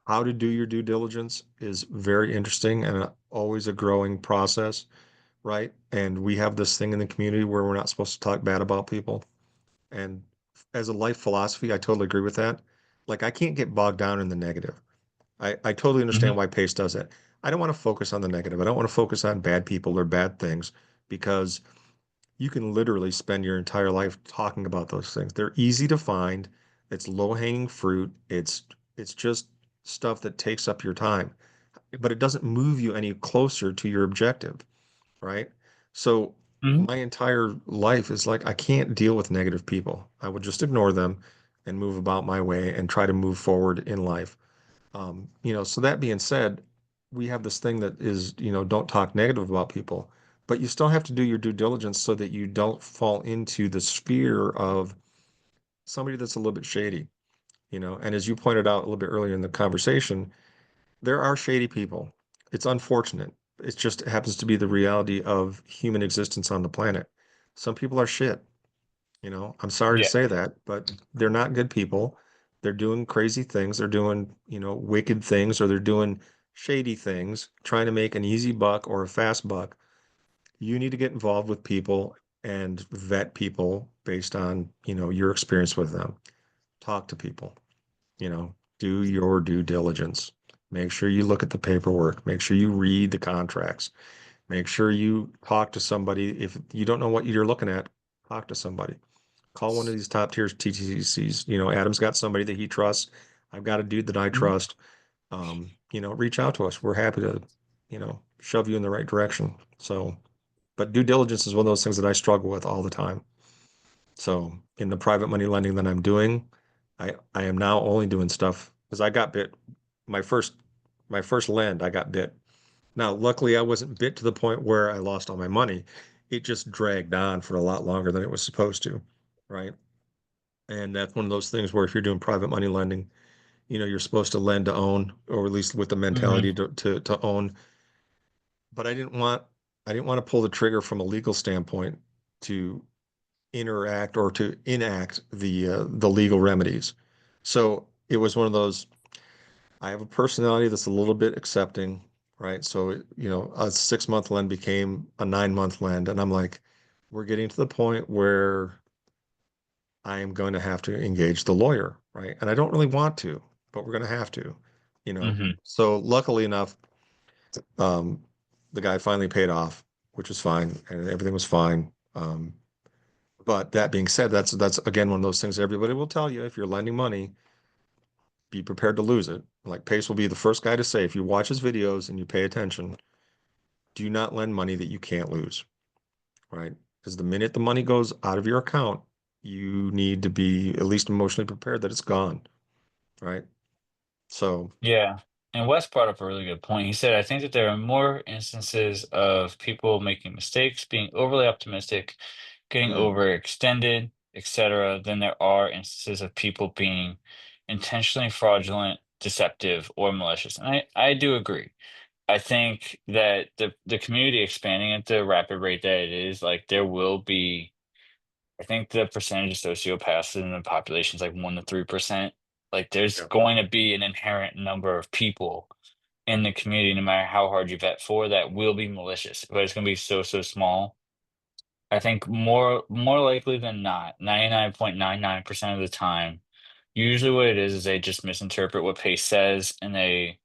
How to do your due diligence is very interesting and always a growing process, right? And we have this thing in the community where we're not supposed to talk bad about people. And as a life philosophy, I totally agree with that. Like, I can't get bogged down in the negative. I totally understand Hmm. why Pace does it. I don't want to focus on the negative. I don't want to focus on bad people or bad things because you can literally spend your entire life talking about those things. They're easy to find. It's low-hanging fruit. It's just stuff that takes up your time, but it doesn't move you any closer to your objective, right? So Hmm. my entire life is like I can't deal with negative people. I would just ignore them and move about my way and try to move forward in life. So that being said, we have this thing that is, don't talk negative about people, but you still have to do your due diligence so that you don't fall into the sphere of somebody that's a little bit shady, And as you pointed out a little bit earlier in the conversation, there are shady people. It's unfortunate. It just happens to be the reality of human existence on the planet. Some people are shit. I'm sorry to Yeah. say that, but they're not good people. They're doing crazy things. They're doing, wicked things, or they're doing shady things, trying to make an easy buck or a fast buck. You need to get involved with people and vet people based on, your experience with them. Talk to people, do your due diligence. Make sure you look at the paperwork. Make sure you read the contracts. Make sure you talk to somebody. If you don't know what you're looking at, talk to somebody. Call one of these top tier TTCs. Adam's got somebody that he trusts. I've got a dude that I Mhm. trust. Reach out to us. We're happy to, shove you in the right direction. So, but due diligence is one of those things that I struggle with all the time. So in the private money lending that I'm doing, I am now only doing stuff because I got bit my first lend, I got bit. Now, luckily I wasn't bit to the point where I lost all my money. It just dragged on for a lot longer than it was supposed to, right? And that's one of those things where if you're doing private money lending, you're supposed to lend to own, or at least with the Mhm. mentality to own. But I didn't want to pull the trigger from a legal standpoint to interact or to enact the legal remedies. So it was one of those. I have a personality that's a little bit accepting, right? So a 6 month lend became a 9 month lend, and I'm like, we're getting to the point where I am going to have to engage the lawyer, right? And I don't really want to, but we're going to have to. Mhm. So luckily enough, um, the guy finally paid off, which was fine, and everything was fine. But that being said, that's again one of those things everybody will tell you if you're lending money, be prepared to lose it. Like Pace will be the first guy to say, if you watch his videos and you pay attention, do not lend money that you can't lose, right? Because the minute the money goes out of your account, you need to be at least emotionally prepared that it's gone, right? So, Yeah. And Wes brought up a really good point. He said, I think that there are more instances of people making mistakes, being overly optimistic, getting mm, overextended, etc., than there are instances of people being intentionally fraudulent, deceptive, or malicious. And I do agree. I think that the community expanding at the rapid rate that it is, like there will be, I think the percentage of sociopaths in the population is like 1 to 3%. Like there's yeah. going to be an inherent number of people in the community, no matter how hard you vet for, that will be malicious, but it's going to be so small. I think more likely than not, 99.99% of the time, usually what it is they just misinterpret what Pace says, and they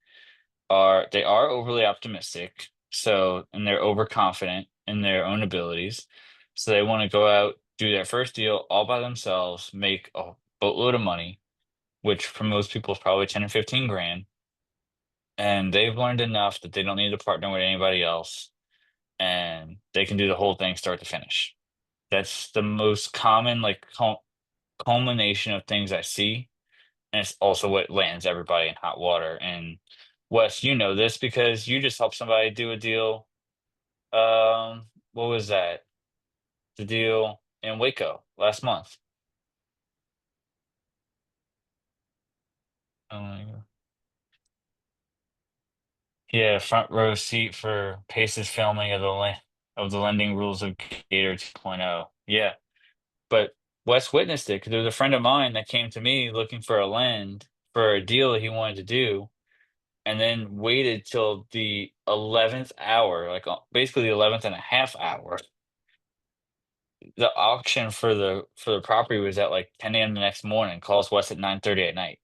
are overly optimistic. So, and they're overconfident in their own abilities. So they want to go out, do their first deal all by themselves, make a boatload of money, which for most people is probably 10 or 15 grand. And they've learned enough that they don't need to partner with anybody else, and they can do the whole thing start to finish. That's the most common like culmination of things I see, and it's also what lands everybody in hot water. And Wes, you know this because you just helped somebody do a deal. What was that? The deal in Waco last month. Um, yeah, front row seat for Pace's filming of the lending rules of Gator 2.0. Yeah, but Wes witnessed it because there was a friend of mine that came to me looking for a lend for a deal that he wanted to do, and then waited till the 11th hour, like basically the 11th and a half hour. The auction for the property was at like 10 a.m. the next morning. Calls Wes at 9:30 at night.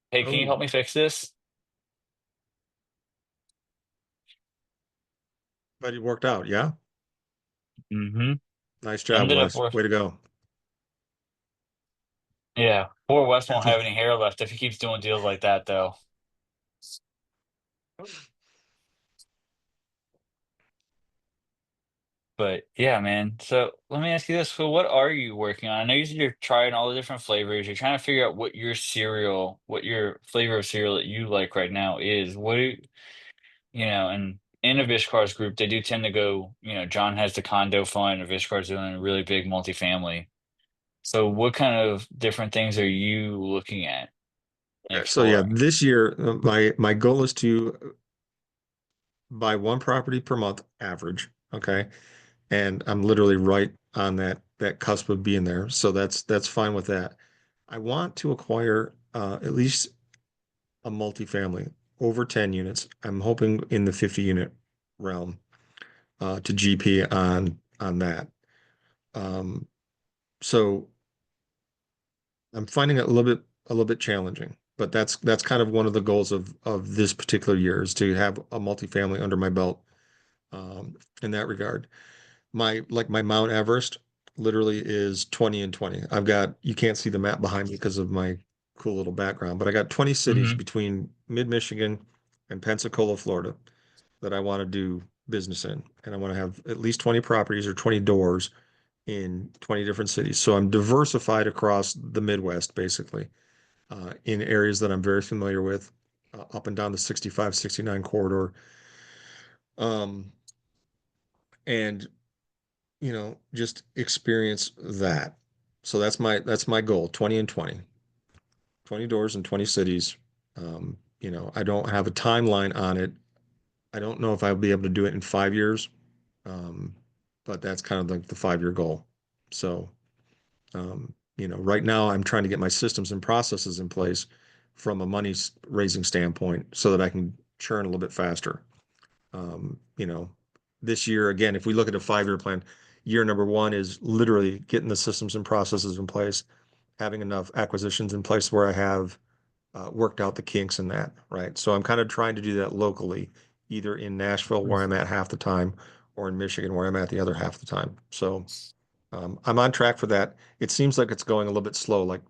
Hey, can you Oh, help me fix this? but it worked out. Yeah. Mm-hmm. Nice job, Ended up Wes. worth. Way to go. Yeah, poor Wes won't That's have any hair left if he keeps doing deals like that, though. But yeah, man. So let me ask you this: so what are you working on? I know you said you're trying all the different flavors. You're trying to figure out what your flavor of cereal that you like right now is. And in a Vishkar's group, they do tend to go. John has the condo fund, and Vishkar's doing a really big multifamily. So what kind of different things are you looking at and So yeah, exploring? this year my goal is to buy one property per month average. Okay. And I'm literally right on that cusp of being there. So that's fine with that. I want to acquire at least a multifamily over 10 units. I'm hoping in the 50 unit realm to GP on that. Um, So I'm finding it a little bit challenging, but that's kind of one of the goals of this particular year is to have a multifamily under my belt in that regard. My Mount Everest literally is 20 and 20. I've got you can't see the map behind me because of my cool little background, but I got 20 cities Hmm. between mid-Michigan and Pensacola, Florida that I want to do business in. And I want to have at least 20 properties or 20 doors in 20 different cities. So I'm diversified across the Midwest, basically, in areas that I'm very familiar with, up and down the 65, 69 corridor. Um, and just experience that. So that's my goal, 20 and 20. 20 doors in 20 cities. I don't have a timeline on it. I don't know if I'll be able to do it in 5 years, um, but that's kind of like the 5 year goal. So, right now I'm trying to get my systems and processes in place from a money raising standpoint so that I can churn a little bit faster. Um, you know, this year, again, if we look at a 5 year plan, year number one is literally getting the systems and processes in place, having enough acquisitions in place where I have worked out the kinks in that, right? So I'm kind of trying to do that locally, either in Nashville, where I'm at half the time, or in Michigan, where I'm at the other half the time. So I'm on track for that. It seems like it's going a little bit slow. Like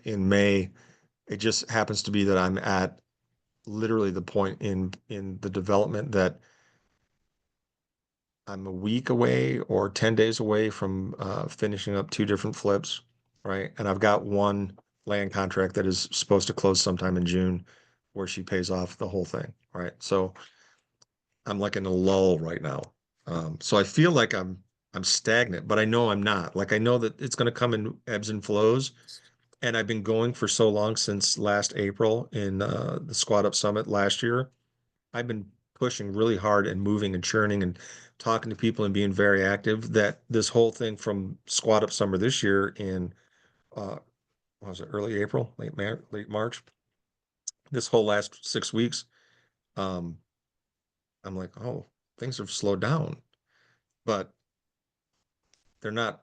in May, it just happens to be that I'm at literally the point in the development that I'm a week away or 10 days away from finishing up two different flips, right? And I've got one land contract that is supposed to close sometime in June where she pays off the whole thing, right? So I'm like in a lull right now. So I feel like I'm stagnant, but I know I'm not. Like I know that it's going to come in ebbs and flows. And I've been going for so long since last April in the Squad Up Summit last year. I've been pushing really hard and moving and churning and talking to people and being very active that this whole thing from Squad Up Summer this year in what was it, early April, late March, this whole last 6 weeks, um, I'm like, oh, things have slowed down, but they're not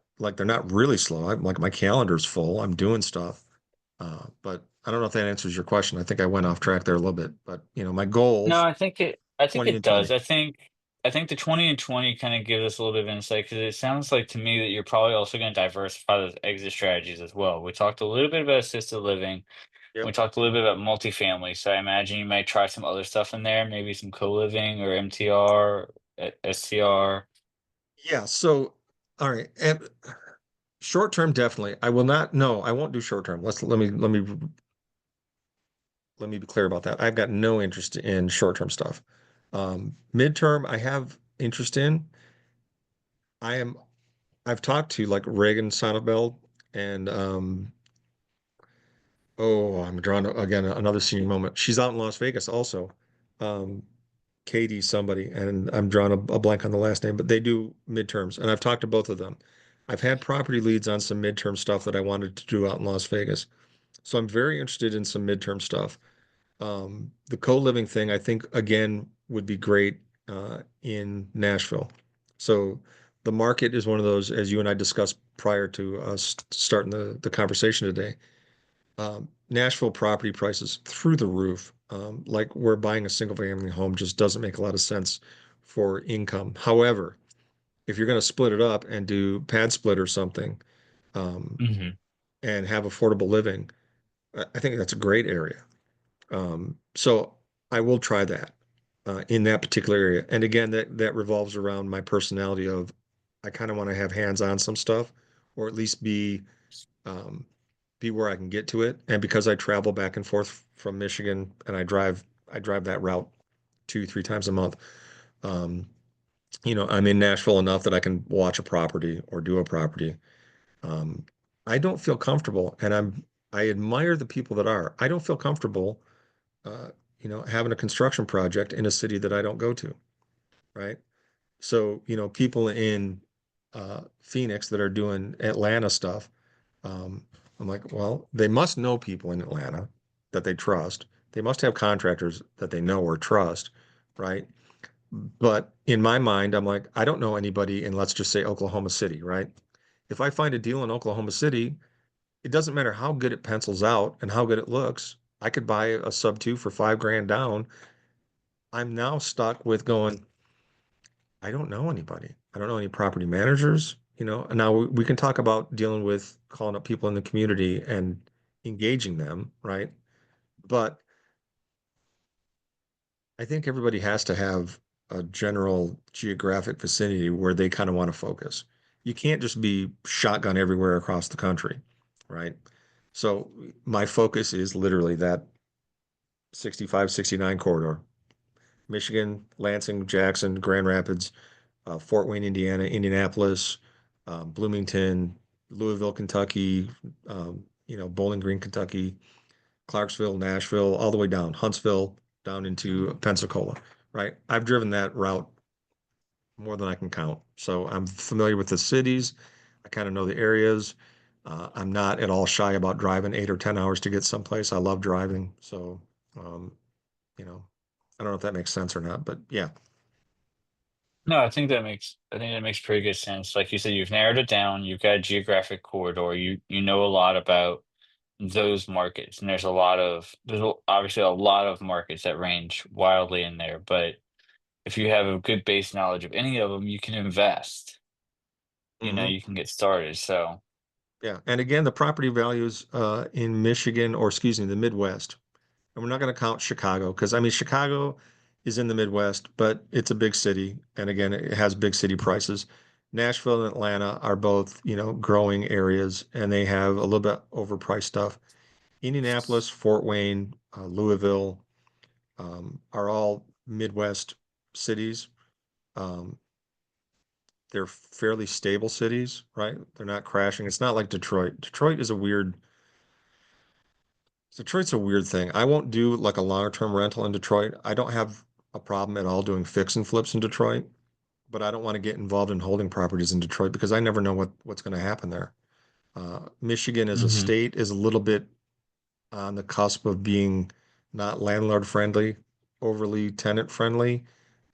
really slow. I'm like my calendar's full. I'm doing stuff. But I don't know if that answers your question. I think I went off track there a little bit, but my No, goals, I think 20 it and does. 20. I think the 20 and 20 kind of gives us a little bit of insight because it sounds like to me that you're probably also going to diversify those exit strategies as well. We talked a little bit about assisted living. We Yep. talked a little bit about multifamily. So I imagine you might try some other stuff in there, maybe some co-living or MTR, STR. Yeah. So, all right. And short term, definitely. I will not. No, I won't do short term. Let me be clear about that. I've got no interest in short term stuff. Midterm, I have interest in. I am. I've talked to like Reagan Sonnabel and oh, I'm drawing again another senior moment. She's out in Las Vegas also. Um, Katie somebody, and I'm drawing a blank on the last name, but they do midterms, and I've talked to both of them. I've had property leads on some midterm stuff that I wanted to do out in Las Vegas. So I'm very interested in some midterm stuff. The co-living thing, I think, again, would be great in Nashville. So the market is one of those, as you and I discussed prior to us starting the conversation today. Nashville property prices through the roof. Like where buying a single family home just doesn't make a lot of sense for income. However, if you're going to split it up and do pad split or something, um, Hmm. and have affordable living, I think that's a great area. So I will try that in that particular area. And again, that revolves around my personality of I kind of want to have hands on some stuff, or at least um, be where I can get to it. And because I travel back and forth from Michigan and I drive that route 2, 3 times a month. Um, I'm in Nashville enough that I can watch a property or do a property. Um, I don't feel comfortable, and I admire the people that are. I don't feel comfortable uh, having a construction project in a city that I don't go to, right? So, people in Phoenix that are doing Atlanta stuff, um, I'm like, well, they must know people in Atlanta that they trust. They must have contractors that they know or trust, right? But in my mind, I'm like, I don't know anybody in, let's just say, Oklahoma City, right? If I find a deal in Oklahoma City, it doesn't matter how good it pencils out and how good it looks. I could buy a sub two for 5 grand down. I'm now stuck with going, I don't know anybody. I don't know any property managers, And now we can talk about dealing with calling up people in the community and engaging them, right? But I think everybody has to have a general geographic vicinity where they kind of want to focus. You can't just be shotgun everywhere across the country, right? So my focus is literally that 65, 69 corridor, Michigan, Lansing, Jackson, Grand Rapids, Fort Wayne, Indiana, Indianapolis, Bloomington, Louisville, Kentucky, Bowling Green, Kentucky, Clarksville, Nashville, all the way down, Huntsville, down into Pensacola, right? I've driven that route more than I can count. So I'm familiar with the cities. I kind of know the areas. I'm not at all shy about driving 8 or 10 hours to get someplace. I love driving. So, um, you know, I don't know if that makes sense or not, but yeah. No, I think that makes pretty good sense. Like you said, you've narrowed it down. You've got a geographic corridor. You know a lot about those markets, and obviously a lot of markets that range wildly in there. But if you have a good base knowledge of any of them, you can invest. Hmm. You can get started. So, Yeah. And again, the property values in Michigan, or excuse me, the Midwest. And we're not going to count Chicago because I mean, Chicago is in the Midwest, but it's a big city. And again, it has big city prices. Nashville and Atlanta are both, growing areas and they have a little bit overpriced stuff. Indianapolis, Fort Wayne, Louisville, are all Midwest cities. Um, they're fairly stable cities, right? They're not crashing. It's not like Detroit. Detroit's a weird thing. I won't do like a longer term rental in Detroit. I don't have a problem at all doing fix and flips in Detroit, but I don't want to get involved in holding properties in Detroit because I never know what's going to happen there. Michigan as a mhm. state is a little bit on the cusp of being not landlord friendly, overly tenant friendly,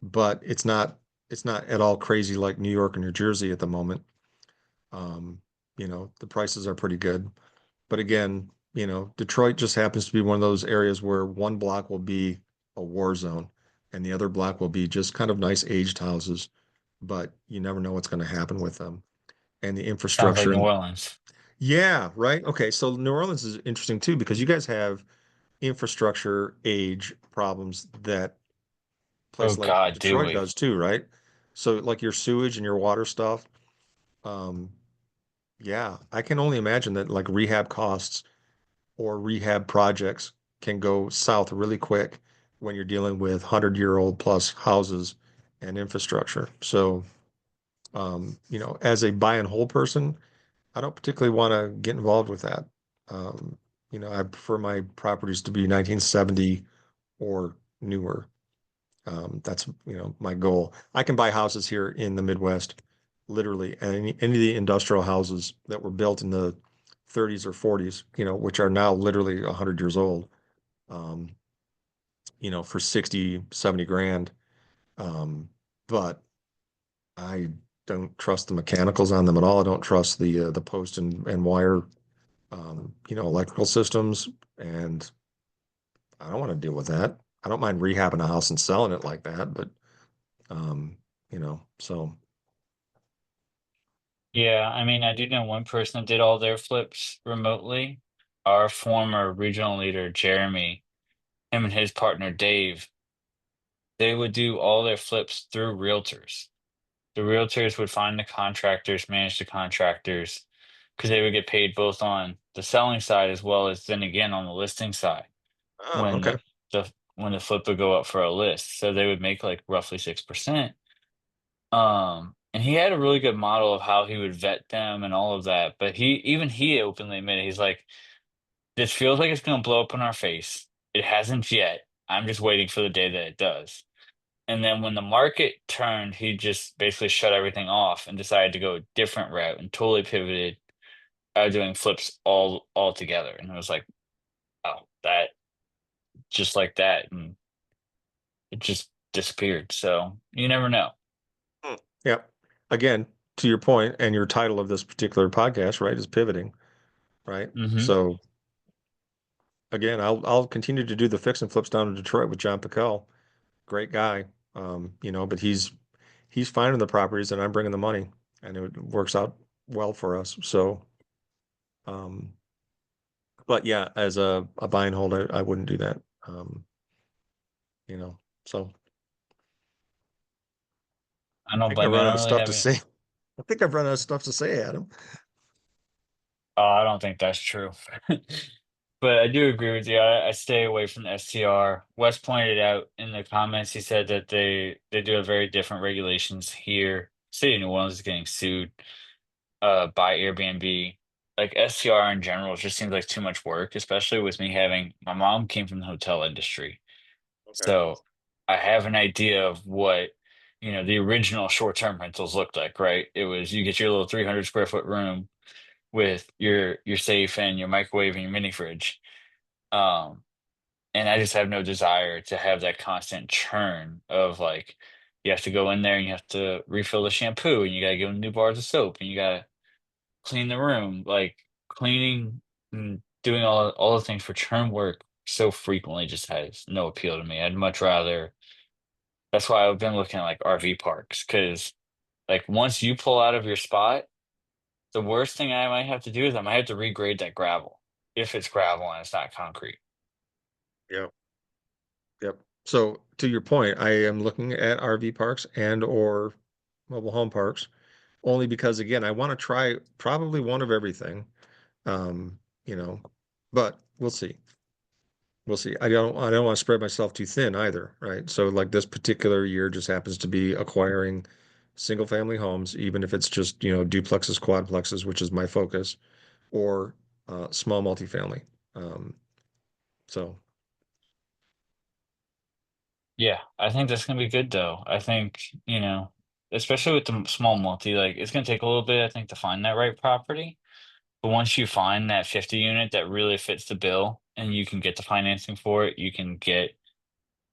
but it's not at all crazy like New York or New Jersey at the moment. Um, the prices are pretty good. But again, Detroit just happens to be one of those areas where one block will be a war zone and the other block will be just kind of nice aged houses, but you never know what's going to happen with them. And the Sounds like infrastructure New and Orleans. yeah, right. Okay, so New Orleans is interesting too because you guys have infrastructure age problems that Oh place like God, do Detroit we? does too, right? So like your sewage and your water stuff, um, yeah, I can only imagine that like rehab costs or rehab projects can go south really quick when you're dealing with 100-year-old plus houses and infrastructure. So, as a buy and hold person, I don't particularly want to get involved with that. Um, I prefer my properties to be 1970 or newer. That's, my goal. I can buy houses here in the Midwest, literally any of the industrial houses that were built in the 30s or 40s, which are now literally 100 years old, um, for 60, 70 grand. Um, but I don't trust the mechanicals on them at all. I don't trust the post and wire, electrical systems, and I don't want to deal with that. I don't mind rehabbing a house and selling it like that, but so. Yeah, I mean, I do know one person that did all their flips remotely. Our former regional leader, Jeremy, him and his partner, Dave, they would do all their flips through realtors. The realtors would find the contractors, manage the contractors, because they would get paid both on the selling side as well as then again on the listing side Oh, when okay. when the flip would go up for a list. So they would make like roughly 6%. And he had a really good model of how he would vet them and all of that. But he openly admitted he's like, this feels like it's gonna blow up in our face. It hasn't yet. I'm just waiting for the day that it does. And then when the market turned, he just basically shut everything off and decided to go a different route and totally pivoted doing flips all together. And it was like, oh, that just like that, and it just disappeared. So you never know. Hmm. Yep. Again, to your point, and your title of this particular podcast, right, is pivoting, right? Hmm. So again, I'll continue to do the fix and flips down in Detroit with John Pickell. Great guy. But he's finding the properties and I'm bringing the money, and it works out well for us. So, um, but yeah, as a buy and hold, I wouldn't do that. Um, you know, so I I don't think I blame you. I run out don't of really stuff have to any. say. I think I've run out of stuff to say, Adam. Oh, I don't think that's true. But I do agree with you. I stay away from the STR. Wes pointed out in the comments, he said that they do have very different regulations here. City of New Orleans is getting sued by Airbnb. Like STR in general just seems like too much work, especially with me having my mom came from the hotel industry. Okay. So I have an idea of what, the original short-term rentals looked like, right? It was you get your little 300 square foot room with your safe and your microwave and your mini fridge. Um, and I just have no desire to have that constant churn of like you have to go in there and you have to refill the shampoo and you gotta give them new bars of soap and you gotta clean the room. Like cleaning and doing all the things for churn work so frequently just has no appeal to me. I'd much rather that's why I've been looking at like RV parks because like once you pull out of your spot, the worst thing I might have to do is I might have to regrade that gravel if it's gravel and it's not concrete. Yeah. Yep. So to your point, I am looking at RV parks and or mobile home parks only because again, I want to try probably one of everything. Um, you know, but we'll see. We'll see. I don't want to spread myself too thin either, right? So like this particular year just happens to be acquiring single family homes, even if it's just, duplexes, quadplexes, which is my focus, or small multifamily. Um, so Yeah, I think that's gonna be good though. I think, especially with the small multi, like it's gonna take a little bit, I think, to find that right property. But once you find that 50 unit that really fits the bill and you can get the financing for it, you can get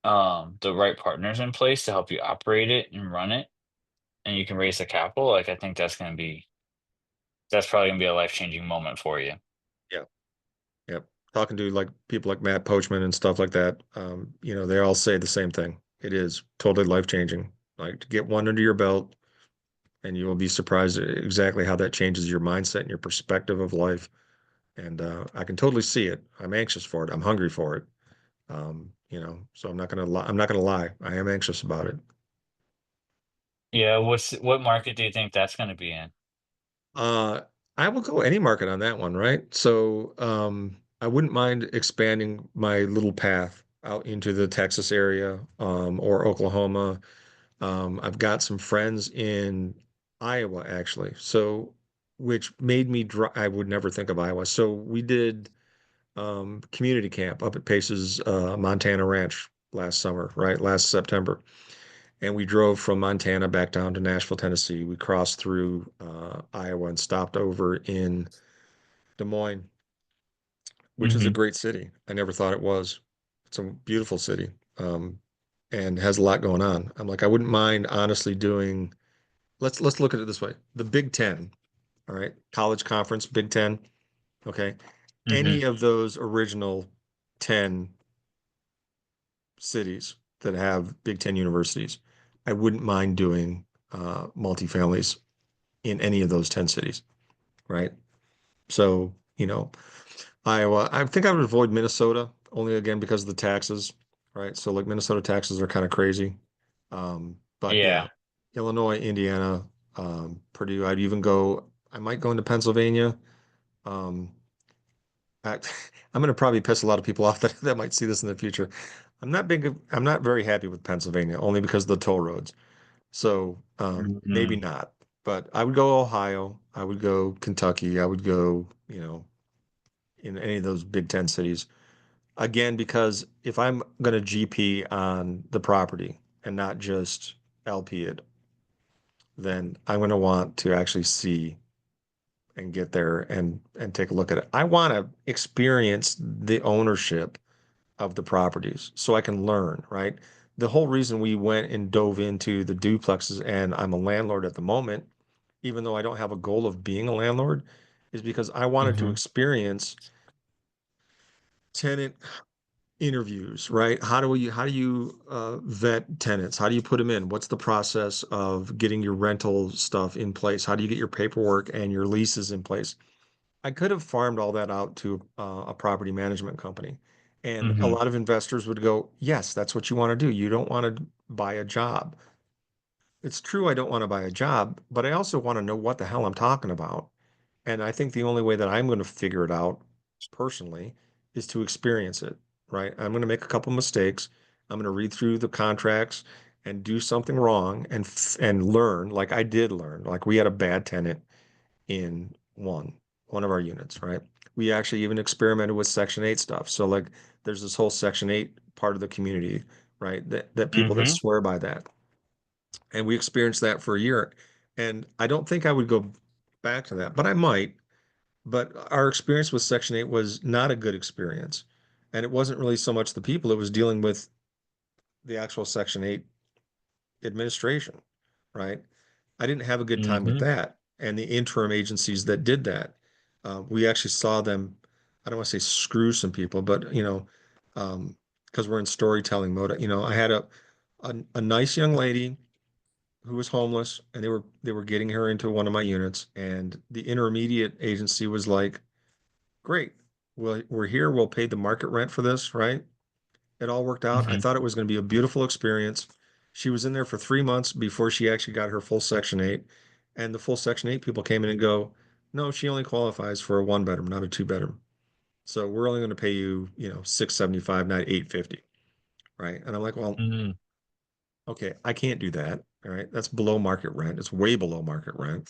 the right partners in place to help you operate it and run it, and you can raise the capital, like I think that's probably gonna be a life-changing moment for you. yeah, yep. Talking to like people like Matt Poachman and stuff like that, they all say the same thing. It is totally life changing. Like to get one under your belt, and you will be surprised at exactly how that changes your mindset and your perspective of life. And I can totally see it. I'm anxious for it. I'm hungry for it. So I'm not gonna lie. I'm not gonna lie. I am anxious about it. Yeah, what market do you think that's gonna be in? Uh, I will go any market on that one, right? So I wouldn't mind expanding my little path out into the Texas area or Oklahoma. I've got some friends in Iowa actually, so which made me I would never think of Iowa. So we did community camp up at Pace's Montana Ranch last summer, right? Last September. And we drove from Montana back down to Nashville, Tennessee. We crossed through Iowa and stopped over in Des Moines, which is a Mhm, great city. I never thought it was. It's a beautiful city and has a lot going on. I'm like, I wouldn't mind honestly doing. Let's look at it this way: the Big Ten, all right, college conference, Big Ten. Okay, mhm. any of those original 10 cities that have Big Ten universities, I wouldn't mind doing multifamilies in any of those 10 cities, right? So, Iowa, I think I would avoid Minnesota only again because of the taxes, right? So, like Minnesota taxes are kind of crazy. But yeah, Yeah. Illinois, Indiana, Purdue, I might go into Pennsylvania. Um, I, I'm going to probably piss a lot of people off that might see this in the future. I'm not very happy with Pennsylvania only because of the toll roads. So maybe Mhm. not. But I would go Ohio. I would go Kentucky. I would go, in any of those Big Ten cities. Again, because if I'm going to GP on the property and not just LP it, then I'm going to want to actually see and get there and take a look at it. I want to experience the ownership of the properties so I can learn, right? The whole reason we went and dove into the duplexes, and I'm a landlord at the moment, even though I don't have a goal of being a landlord, is because I wanted to Hmm. experience tenant interviews, right? How do you vet tenants? How do you put them in? What's the process of getting your rental stuff in place? How do you get your paperwork and your leases in place? I could have farmed all that out to a property management company. And a Hmm. lot of investors would go, yes, that's what you want to do. You don't want to buy a job. It's true, I don't want to buy a job, but I also want to know what the hell I'm talking about. And I think the only way that I'm going to figure it out personally is to experience it, right? I'm going to make a couple mistakes. I'm going to read through the contracts and do something wrong and learn, like I did learn. Like we had a bad tenant in one of our units, right? We actually even experimented with Section 8 stuff. So like there's this whole Section 8 part of the community, right? That people that Hmm. swear by that. And we experienced that for a year. And I don't think I would go back to that, but I might. But our experience with Section 8 was not a good experience. And it wasn't really so much the people, it was dealing with the actual Section 8 administration, right? I didn't have a good time with Hmm. that. And the interim agencies that did that, we actually saw them, I don't want to say screw some people, but, because we're in storytelling mode, I had a nice young lady who was homeless and they were getting her into one of my units. And the intermediate agency was like, great. Well, we're here. We'll pay the market rent for this, right? It all worked out. I Hmm. thought it was going to be a beautiful experience. She was in there for 3 months before she actually got her full Section 8. And the full Section 8 people came in and go, no, she only qualifies for a one bedroom, not a two bedroom. So we're only going to pay you, 675, not 850. Right. And I'm like, well, Hmm. okay, I can't do that. All right. That's below market rent. It's way below market rent.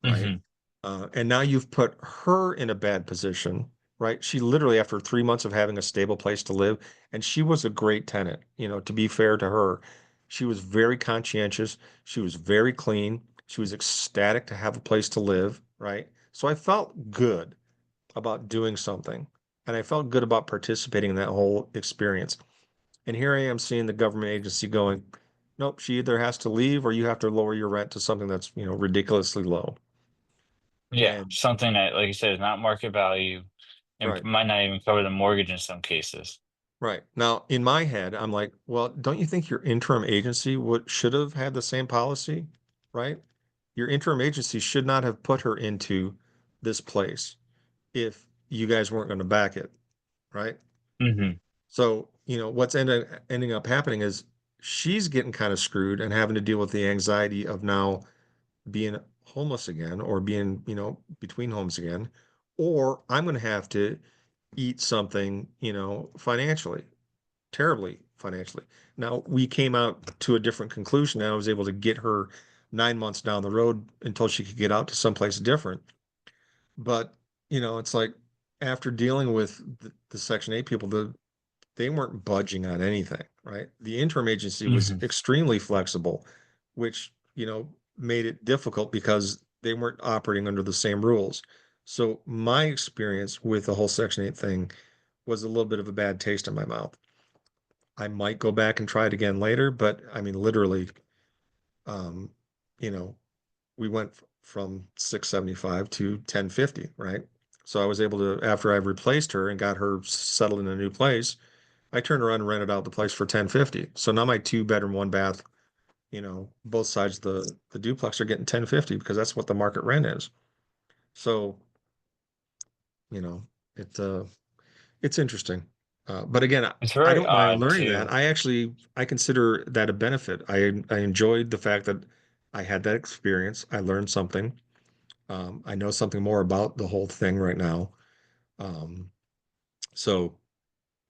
Right. Hmm. And now you've put her in a bad position, right? She literally, after 3 months of having a stable place to live, and she was a great tenant, to be fair to her, she was very conscientious. She was very clean. She was ecstatic to have a place to live, right? So I felt good about doing something. And I felt good about participating in that whole experience. And here I am seeing the government agency going, nope, she either has to leave or you have to lower your rent to something that's, ridiculously low. Yeah, And something that, like you said, is not market value and right. might not even cover the mortgage in some cases. Right. Now, in my head, I'm like, well, don't you think your interim agency would should have had the same policy, right? Your interim agency should not have put her into this place if you guys weren't going to back it, right? Hmm. So, what's ending up happening is she's getting kind of screwed and having to deal with the anxiety of now being homeless again or being, between homes again, or I'm going to have to eat something, financially terribly financially. Now, we came out to a different conclusion, and I was able to get her 9 months down the road until she could get out to someplace different. But, it's like after dealing with the Section 8 people, they weren't budging on anything, right? The interim agency was Hmm. extremely flexible, which, made it difficult because they weren't operating under the same rules. So my experience with the whole Section 8 thing was a little bit of a bad taste in my mouth. I might go back and try it again later, but I mean, literally, um, you know, we went from 675 to 1050, right? So I was able to, after I replaced her and got her settled in a new place, I turned around and rented out the place for 1050. So now my two bedroom, one bath, both sides of the duplex are getting 1050 because that's what the market rent is. So, you know, it it's interesting. But again, It's I very don't mind odd learning that. too. I consider that a benefit. I enjoyed the fact that I had that experience. I learned something. I know something more about the whole thing right now. Um, so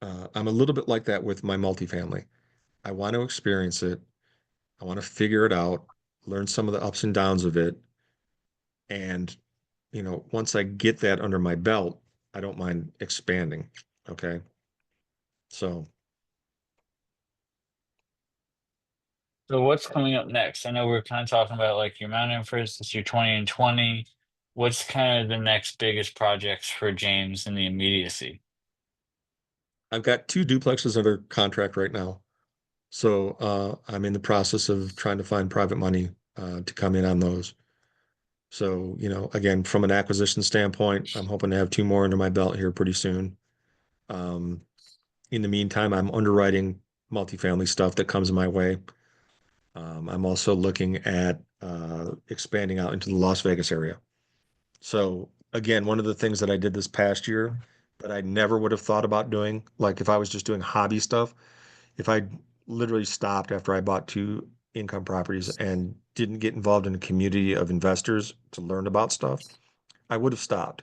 I'm a little bit like that with my multifamily. I want to experience it. I want to figure it out, learn some of the ups and downs of it, and once I get that under my belt, I don't mind expanding. Okay, so. So what's coming up next? I know we're kind of talking about like your mountain first, it's your 20 and 20. What's kind of the next biggest projects for James in the immediacy? I've got two duplexes under contract right now. So I'm in the process of trying to find private money to come in on those. So, again, from an acquisition standpoint, I'm hoping to have two more under my belt here pretty soon. Um, in the meantime, I'm underwriting multifamily stuff that comes my way. I'm also looking at expanding out into the Las Vegas area. So again, one of the things that I did this past year that I never would have thought about doing, like if I was just doing hobby stuff, if I literally stopped after I bought two income properties and didn't get involved in a community of investors to learn about stuff, I would have stopped.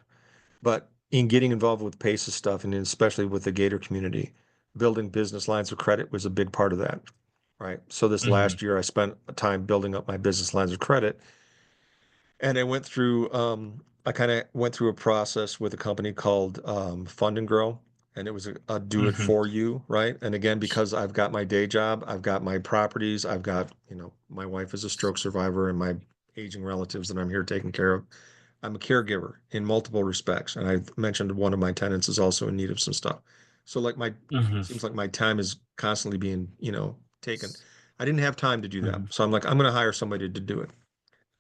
But in getting involved with PACES stuff and especially with the Gator community, building business lines of credit was a big part of that, right? So this Hmm. last year, I spent time building up my business lines of credit, and I kind of went through a process with a company called Fund and Grow, and it was a do it Hmm. for you, right? And again, because I've got my day job, I've got my properties, my wife is a stroke survivor and my aging relatives that I'm here taking care of. I'm a caregiver in multiple respects. And I've mentioned one of my tenants is also in need of some stuff. So like Hmm. seems like my time is constantly being, taken. I didn't have time to do that. Hmm. So I'm like, I'm going to hire somebody to do it.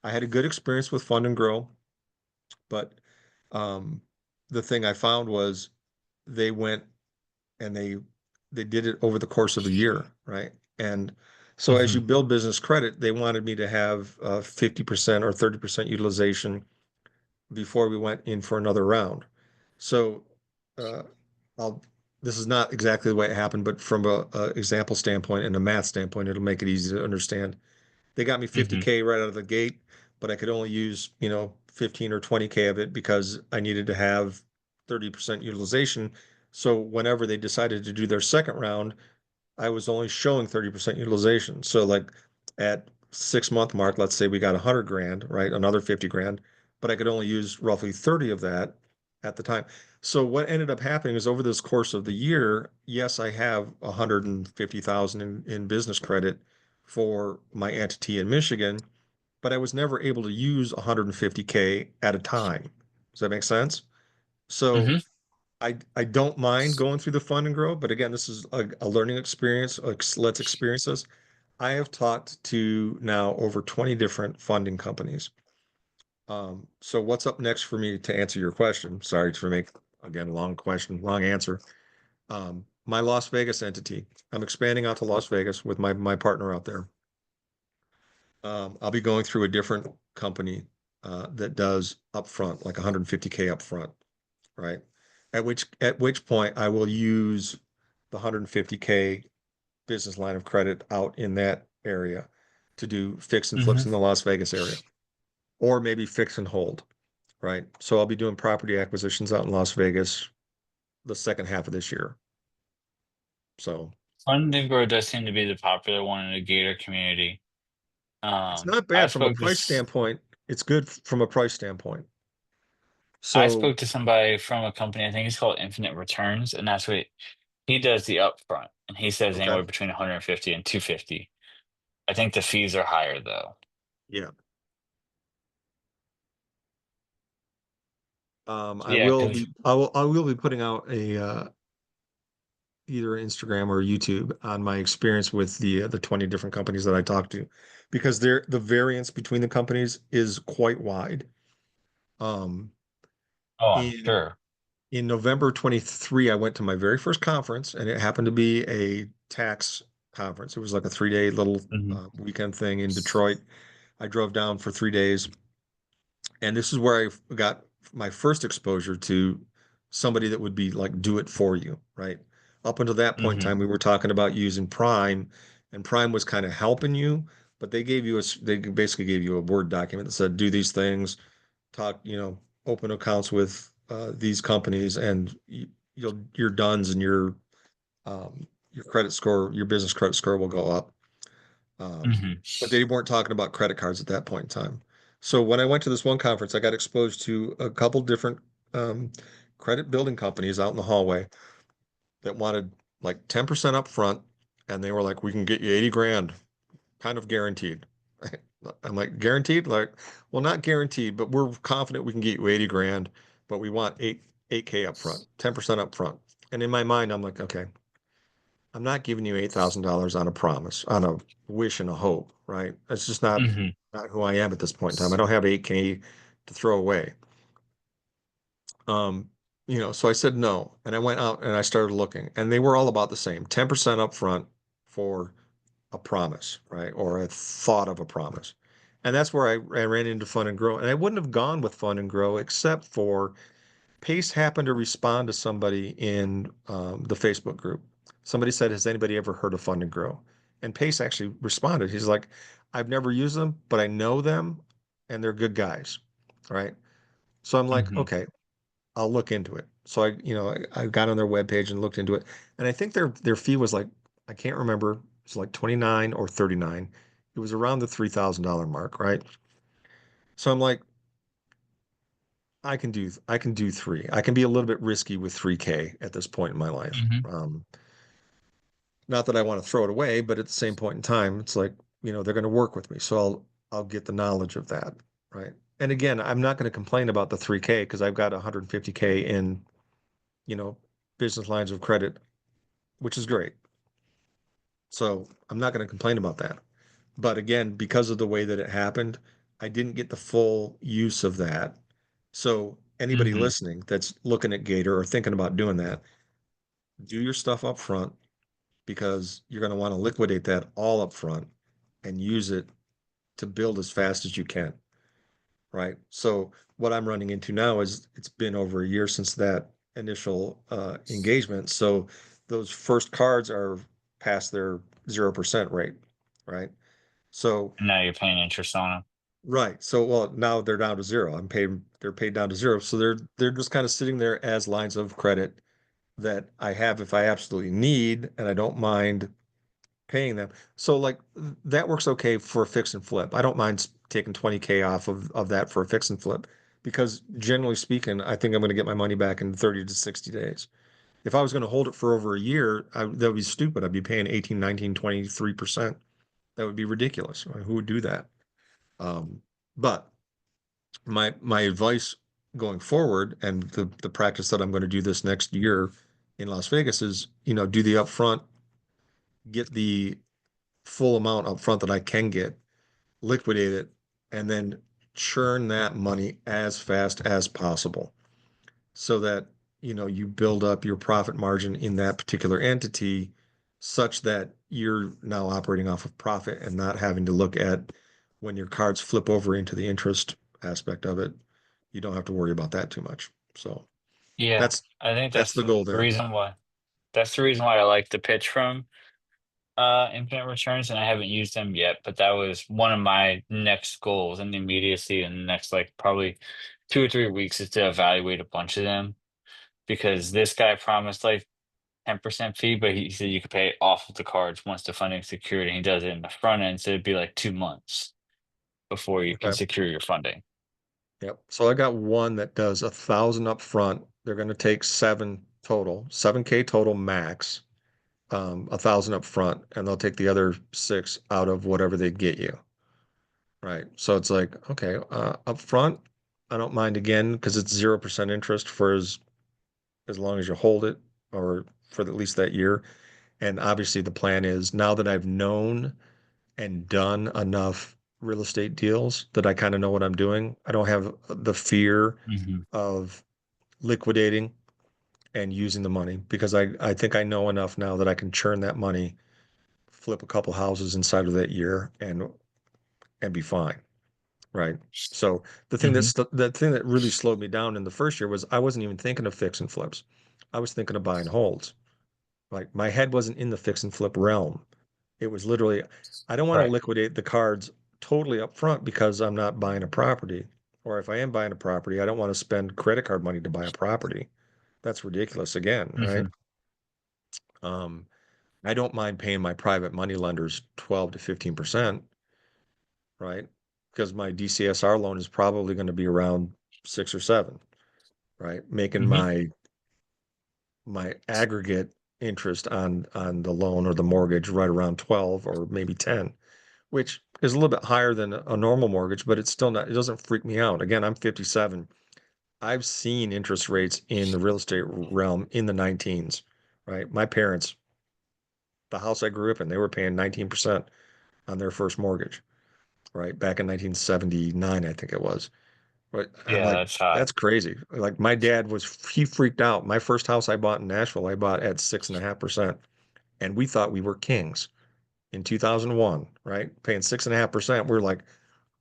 I had a good experience with Fund and Grow, but um, the thing I found was they went and they did it over the course of a year, right? And so as Hmm. you build business credit, they wanted me to have 50% or 30% utilization before we went in for another round. So uh, I'll this is not exactly the way it happened, but from a example standpoint and a math standpoint, it'll make it easy to understand. They got me Hmm. 50K right out of the gate, but I could only use, 15 or 20K of it because I needed to have 30% utilization. So whenever they decided to do their second round, I was only showing 30% utilization. So like at 6 month mark, let's say we got 100 grand, right? Another 50 grand, but I could only use roughly 30 of that at the time. So what ended up happening is over this course of the year, yes, I have 150,000 in business credit for my entity in Michigan, but I was never able to use 150K at a time. Does that make sense? So Hmm. I don't mind going through the Fund and Grow, but again, this is a learning experience. Let's experience this. I have talked to now over 20 different funding companies. So what's up next for me to answer your question? Sorry to make again long question, long answer. My Las Vegas entity. I'm expanding out to Las Vegas with my partner out there. I'll be going through a different company that does upfront, like 150K upfront, right? At which point I will use the 150K business line of credit out in that area to do fix and flips in Hmm. the Las Vegas area, or maybe fix and hold, right? So I'll be doing property acquisitions out in Las Vegas the second half of this year. So Fund and Grow does seem to be the popular one in the Gator community. it's not I bad from a spoke to price standpoint. It's good from a price standpoint. I So spoke to somebody from a company, I think it's called Infinite Returns, and that's what he does the upfront, and he says okay, anywhere between 150 and 250. I think the fees are higher though. yeah. Yeah, because I will be putting out a either Instagram or YouTube on my experience with the 20 different companies that I talked to, because the variance between the companies is quite wide. Um, oh, I'm in sure. in November 23, I went to my very first conference, and it happened to be a tax conference. It was like a 3 day little Hmm. weekend thing in Detroit. I drove down for 3 days, and this is where I got my first exposure to somebody that would be like do it for you, right? Up until that point in Hmm. time, we were talking about using Prime, and Prime was kind of helping you, but they basically gave you a Word document that said do these things, talk, open accounts with these companies, and your duns and your credit score, your business credit score will go up. Um, Hmm. but they weren't talking about credit cards at that point in time. So when I went to this one conference, I got exposed to a couple different um, credit building companies out in the hallway that wanted like 10% up front, and they were like, "We can get you 80 grand, kind of guaranteed." I'm like, "Guaranteed?" Like, well, not guaranteed, but we're confident we can get you 80 grand, but we want 8K up front, 10% up front. And in my mind, I'm like, okay, I'm not giving you $8,000 on a promise, on a wish and a hope, right? That's just not who I am at this point in time. I don't have 8K to throw away. Um, so I said no, and I went out and I started looking, and they were all about the same, 10% up front for a promise, right? Or a thought of a promise. And that's where I ran into Fund and Grow. And I wouldn't have gone with Fund and Grow except for Pace happened to respond to somebody in the Facebook group. Somebody said, "Has anybody ever heard of Fund and Grow?" And Pace actually responded. He's like, "I've never used them, but I know them and they're good guys." Right. So I'm like, Hmm. okay, I'll look into it. So I got on their webpage and looked into it. And I think their fee was like, I can't remember, it's like 29 or 39. It was around the $3,000 mark, right? So I'm like, I can do three. I can be a little bit risky with 3K at this point in my life. Hmm. Not that I want to throw it away, but at the same point in time, it's like, they're going to work with me. So I'll get the knowledge of that, right? And again, I'm not going to complain about the 3K because I've got 150K in, you know, business lines of credit, which is great. So I'm not going to complain about that. But again, because of the way that it happened, I didn't get the full use of that. So anybody Hmm. listening that's looking at Gator or thinking about doing that, do your stuff up front because you're going to want to liquidate that all up front and use it to build as fast as you can, right? So what I'm running into now is it's been over a year since that initial engagement. So those first cards are past their 0% rate, right? So And now you're paying interest on them. right. So well, now they're down to zero. They're paid down to zero. So they're just kind of sitting there as lines of credit that I have if I absolutely need, and I don't mind paying them. So like that works okay for a fix and flip. I don't mind taking 20K off of that for a fix and flip because generally speaking, I think I'm going to get my money back in 30 to 60 days. If I was going to hold it for over a year, that would be stupid. I'd be paying 18, 19, 23%. That would be ridiculous. I mean, who would do that? Um, but my advice going forward and the practice that I'm going to do this next year in Las Vegas is, do the upfront, get the full amount up front that I can get, liquidate it, and then churn that money as fast as possible so that you build up your profit margin in that particular entity such that you're now operating off of profit and not having to look at when your cards flip over into the interest aspect of it. You don't have to worry about that too much. So Yeah, that's I think that's that's the the goal there. reason why. That's the reason why I like the pitch from infinite returns, and I haven't used them yet. But that was one of my next goals and immediacy in the next like probably 2 or 3 weeks is to evaluate a bunch of them because this guy promised like 10% fee, but he said you could pay off of the cards once the funding's secured, and he does it in the front end, so it'd be like 2 months before you can Okay. secure your funding. Yep. So I got one that does 1,000 up front. They're going to take seven total, 7K total max, 1,000 up front, and they'll take the other six out of whatever they get you. Right. So it's like, okay, up front, I don't mind again because it's 0% interest for as long as you hold it or for at least that year. And obviously the plan is now that I've known and done enough real estate deals that I kind of know what I'm doing. I don't have the fear Hmm. of liquidating and using the money because I think I know enough now that I can churn that money, flip a couple houses inside of that year and be fine. Right. So Hmm. the thing that really slowed me down in the first year was I wasn't even thinking of fix and flips. I was thinking of buying holds. Like my head wasn't in the fix and flip realm. It was literally, I don't want to Right. liquidate the cards totally up front because I'm not buying a property. Or if I am buying a property, I don't want to spend credit card money to buy a property. That's ridiculous again, right? Hmm. Um, I don't mind paying my private money lenders 12 to 15%, right? Because my DCSR loan is probably going to be around 6 or 7, right? Making Hmm. my aggregate interest on the loan or the mortgage right around 12 or maybe 10, which is a little bit higher than a normal mortgage, but it's still not, it doesn't freak me out. Again, I'm 57. I've seen interest rates in the real estate realm in the 19s, right? My parents The house I grew up in, they were paying 19% on their first mortgage, right? Back in 1979, I think it was. But I'm Yeah, like, that's high. that's crazy. Like my dad he freaked out. My first house I bought in Nashville, I bought at 6.5%. And we thought we were kings in 2001, right? Paying 6.5%. We're like,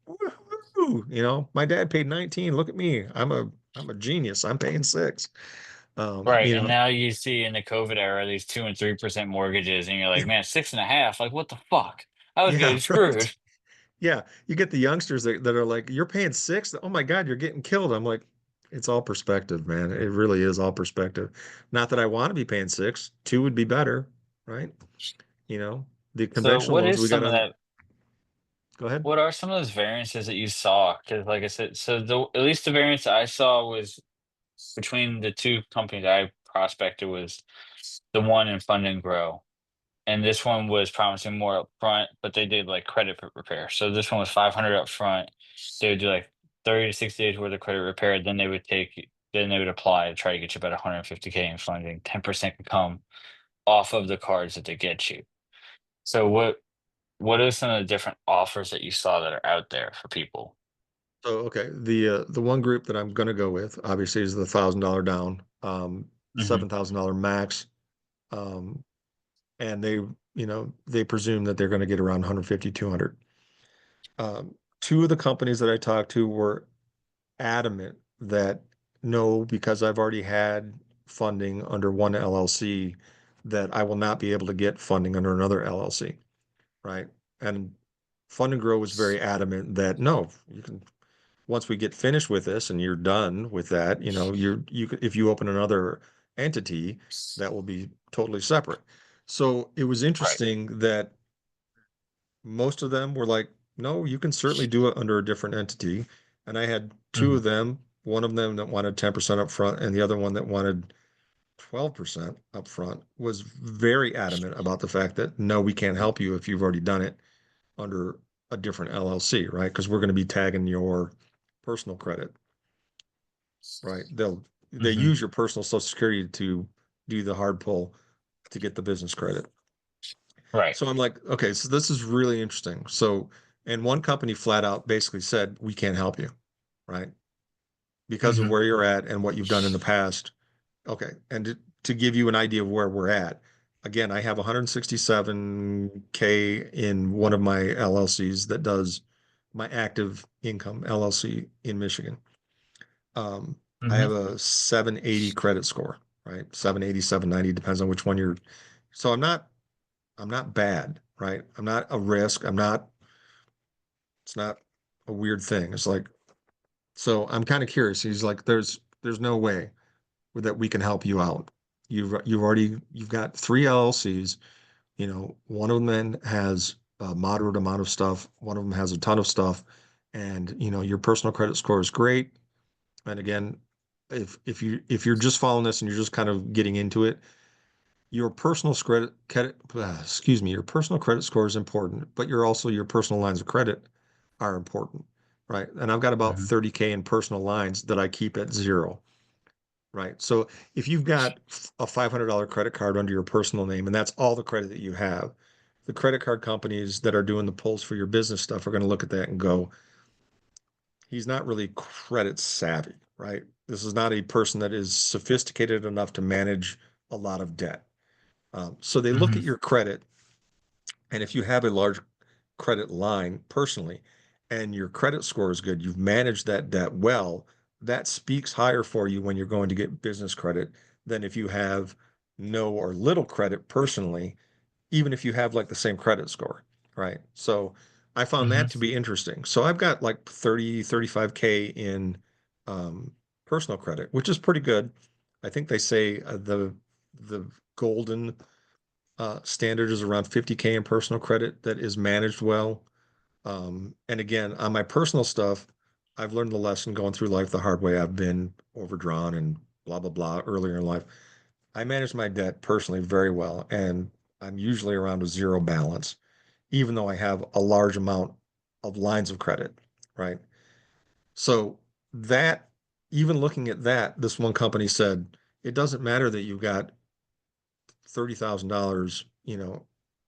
woohoo, my dad paid 19. Look at me. I'm a genius. I'm paying six. Um, Right. you And know, now you see in the COVID era these 2 and 3% mortgages, and you're like, yeah, man, 6.5. Like, what the fuck? I was yeah, getting right. screwed. Yeah. You get the youngsters that are like, you're paying six. Oh my God, you're getting killed. I'm like, it's all perspective, man. It really is all perspective. Not that I want to be paying six. Two would be better, right? You know, the So conventional what loans is we got some of on. that? Go ahead. What are some of those variances that you saw? Because like I said, so at least the variance I saw was between the two companies I prospected was the one in Fund and Grow. And this one was promising more up front, but they did like credit repair. So this one was 500 up front. They would do like 30 to 60 days worth of credit repair. Then they would apply to try to get you about 150K in funding. 10% could come off of the cards that they get you. So what are some of the different offers that you saw that are out there for people? So, okay, the one group that I'm going to go with obviously is the $1,000 down, Hmm. $7,000 max, um, and they presume that they're going to get around 150, 200. Two of the companies that I talked to were adamant that no, because I've already had funding under one LLC, that I will not be able to get funding under another LLC, right? And Fund and Grow was very adamant that no, you can once we get finished with this and you're done with that, if you open another entity, that will be totally separate. So it was Right. interesting that most of them were like, no, you can certainly do it under a different entity. And I had two Hmm. of them, one of them that wanted 10% up front and the other one that wanted 12% up front was very adamant about the fact that no, we can't help you if you've already done it under a different LLC, right? Because we're going to be tagging your personal credit, right? They Hmm. use your personal social security to do the hard pull to get the business credit. Right. So I'm like, okay, so this is really interesting. So, and one company flat out basically said, we can't help you, right? Because of Hmm. where you're at and what you've done in the past. Okay. And to give you an idea of where we're at, again, I have 167K in one of my LLCs that does my active income LLC in Michigan. I Hmm. have a 780 credit score, right? 780, 790, depends on which one you're. So I'm not bad, right? I'm not a risk. It's not a weird thing. It's like, so I'm kind of curious. He's like, there's no way that we can help you out. You've got three LLCs. One of them then has a moderate amount of stuff. One of them has a ton of stuff, and your personal credit score is great. And again, if you're just following this and you're just kind of getting into it, your personal credit score is important, but your personal lines of credit are important, right? And I've got about Hmm. 30K in personal lines that I keep at zero, right? So if you've got a $500 credit card under your personal name and that's all the credit that you have, the credit card companies that are doing the pulls for your business stuff are going to look at that and go, he's not really credit savvy, right? This is not a person that is sophisticated enough to manage a lot of debt. So they look Hmm. at your credit, and if you have a large credit line personally and your credit score is good, you've managed that debt well, that speaks higher for you when you're going to get business credit than if you have no or little credit personally, even if you have like the same credit score, right? So I found Hmm. that to be interesting. So I've got like 30, 35K in um, personal credit, which is pretty good. I think they say the golden standard is around 50K in personal credit that is managed well. And again, on my personal stuff, I've learned the lesson going through life the hard way. I've been overdrawn and blah, blah, blah earlier in life. I manage my debt personally very well, and I'm usually around a zero balance, even though I have a large amount of lines of credit, right? So that, even looking at that, this one company said, it doesn't matter that you've got $30,000,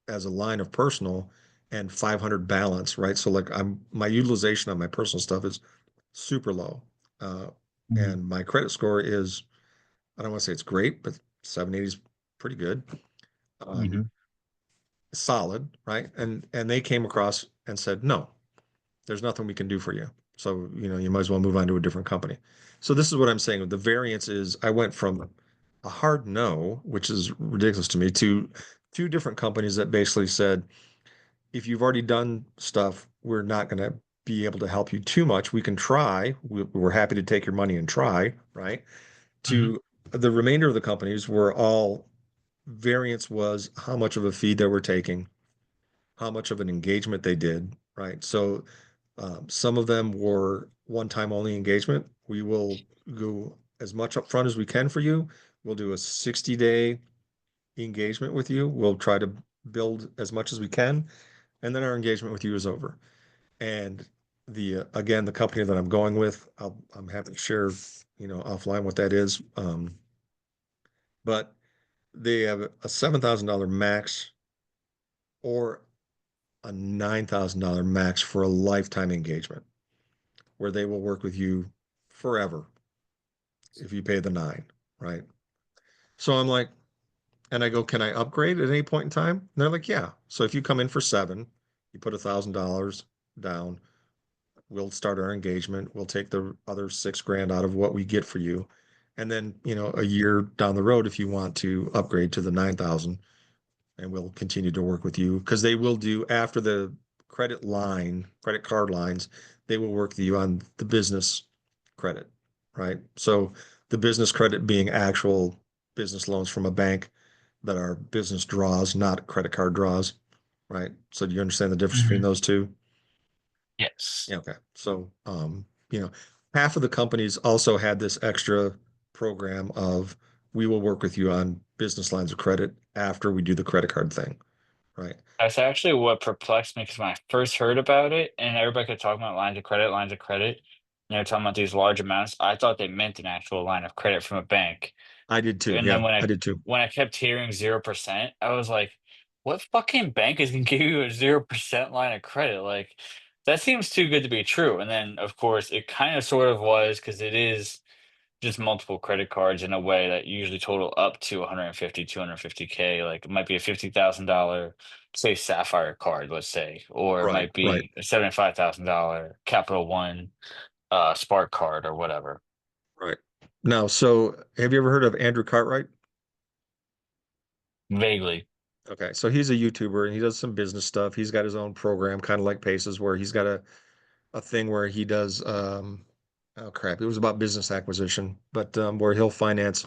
as a line of personal and 500 balance, right? So like my utilization on my personal stuff is super low. Uh, Mhm. and my credit score is, I don't want to say it's great, but 780 is pretty good. Um, Mhm. Solid, right? And they came across and said, no, there's nothing we can do for you. So, you might as well move on to a different company. So this is what I'm saying. The variance is I went from a hard no, which is ridiculous to me, to two different companies that basically said, if you've already done stuff, we're not going to be able to help you too much. We can try. We're happy to take your money and try, right? Mhm. To the remainder of the companies were all variance was how much of a fee they were taking, how much of an engagement they did, right? So some of them were one-time only engagement. We will go as much upfront as we can for you. We'll do a 60-day engagement with you. We'll try to build as much as we can, and then our engagement with you is over. And the again, the company that I'm going with, I'm happy to share, offline what that is. But they have a $7,000 max or a $9,000 max for a lifetime engagement, where they will work with you forever if you pay the nine, right? So I'm like, and I go, can I upgrade at any point in time? And they're like, yeah. So if you come in for seven, you put $1,000 down, we'll start our engagement. We'll take the other 6 grand out of what we get for you. And then, a year down the road, if you want to upgrade to the 9,000, and we'll continue to work with you because they will do after the credit card lines, they will work with you on the business credit, right? So the business credit being actual business loans from a bank that are business draws, not credit card draws, right? So do you understand the difference between Mhm. those two? Yes. Yeah, okay. So, half of the companies also had this extra program of we will work with you on business lines of credit after we do the credit card thing, right? That's actually what perplexed me because when I first heard about it and everybody kept talking about lines of credit, and they're talking about these large amounts, I thought they meant an actual line of credit from a bank. I did too. And then Yeah, I did too. when I kept hearing 0%, I was like, what fucking bank is gonna give you a 0% line of credit? Like, that seems too good to be true. And then of course it kind of sort of was because it is just multiple credit cards in a way that usually total up to 150, 250K. Like it might be a $50,000, say Sapphire card, let's say, or it Right, might right, be a $75,000 Capital One Spark card or whatever. right. Now, so have you ever heard of Andrew Cartwright? Vaguely. Okay, so he's a YouTuber and he does some business stuff. He's got his own program, kind of like Paces, where he's got a thing where he does oh crap, it was about business acquisition, but where he'll finance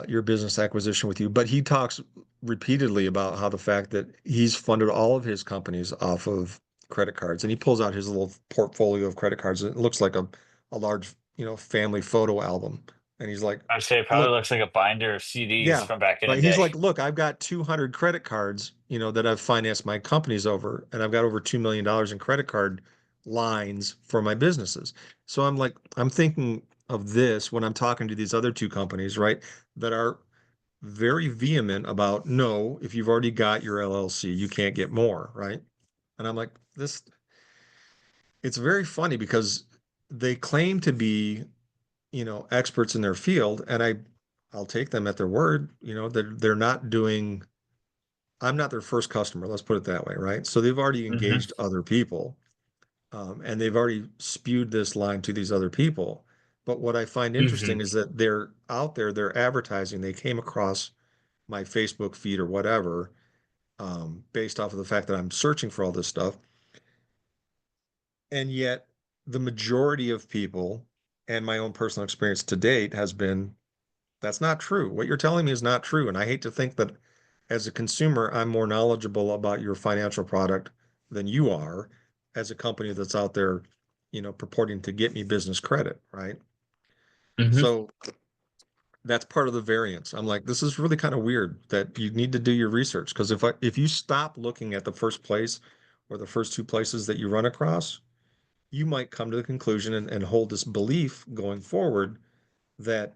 your business acquisition with you. But he talks repeatedly about how the fact that he's funded all of his companies off of credit cards, and he pulls out his little portfolio of credit cards. It looks like a large, family photo album, and he's like, I'd say it probably "Look, looks like a binder of CDs yeah, from back in the right." He's day. like, "Look, I've got 200 credit cards, that I've financed my companies over, and I've got over $2 million in credit card lines for my businesses." So I'm like, I'm thinking of this when I'm talking to these other two companies, right? That are very vehement about no, if you've already got your LLC, you can't get more, right? And I'm like, it's very funny because they claim to be, experts in their field, and I'll take them at their word, they're not doing, I'm not their first customer, let's put it that way, right? So they've already Hmm. engaged other people, and they've already spewed this line to these other people. But what I find Hmm. interesting is that they're out there, they're advertising, they came across my Facebook feed or whatever, based off of the fact that I'm searching for all this stuff. And yet, the majority of people and my own personal experience to date has been that's not true. What you're telling me is not true. And I hate to think that as a consumer, I'm more knowledgeable about your financial product than you are as a company that's out there, purporting to get me business credit, right? Hmm. So that's part of the variance. I'm like, this is really kind of weird that you need to do your research because if you stop looking at the first place or the first two places that you run across, you might come to the conclusion and hold this belief going forward that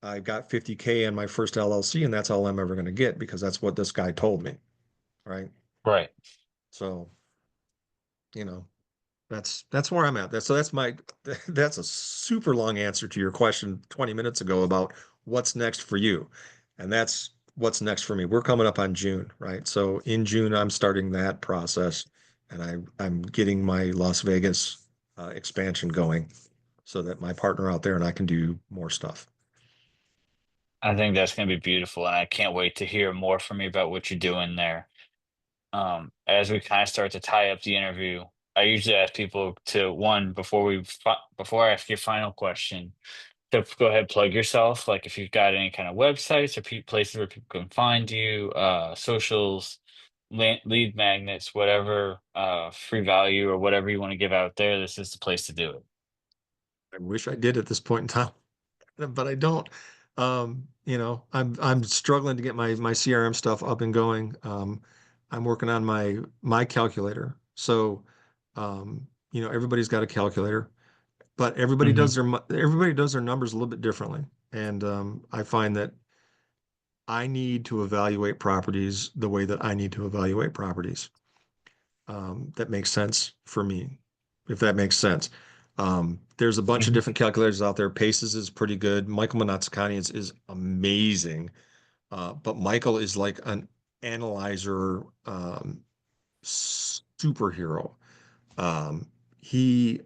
I got 50K in my first LLC and that's all I'm ever going to get because that's what this guy told me. right? Right. So, you know, that's where I'm at. That's my that's a super long answer to your question 20 minutes ago about what's next for you. And that's what's next for me. We're coming up on June, right? So in June, I'm starting that process and I'm getting my Las Vegas expansion going so that my partner out there and I can do more stuff. I think that's going to be beautiful, and I can't wait to hear more from you about what you're doing there. As we kind of start to tie up the interview, I usually ask people to one before I ask your final question to go ahead plug yourself. Like if you've got any kind of websites or places where people can find you, socials, lead magnets, whatever, free value or whatever you want to give out there. This is the place to do it. I wish I did at this point in time, but I don't. I'm struggling to get my CRM stuff up and going. I'm working on my calculator. So, everybody's got a calculator, but Hmm. everybody does their numbers a little bit differently. And I find that I need to evaluate properties the way that I need to evaluate properties. That makes sense for me, if that makes sense. There's a bunch of Hmm. different calculators out there. Paces is pretty good. Michael Monazzicani is amazing. But Michael is like an analyzer superhero. Um, he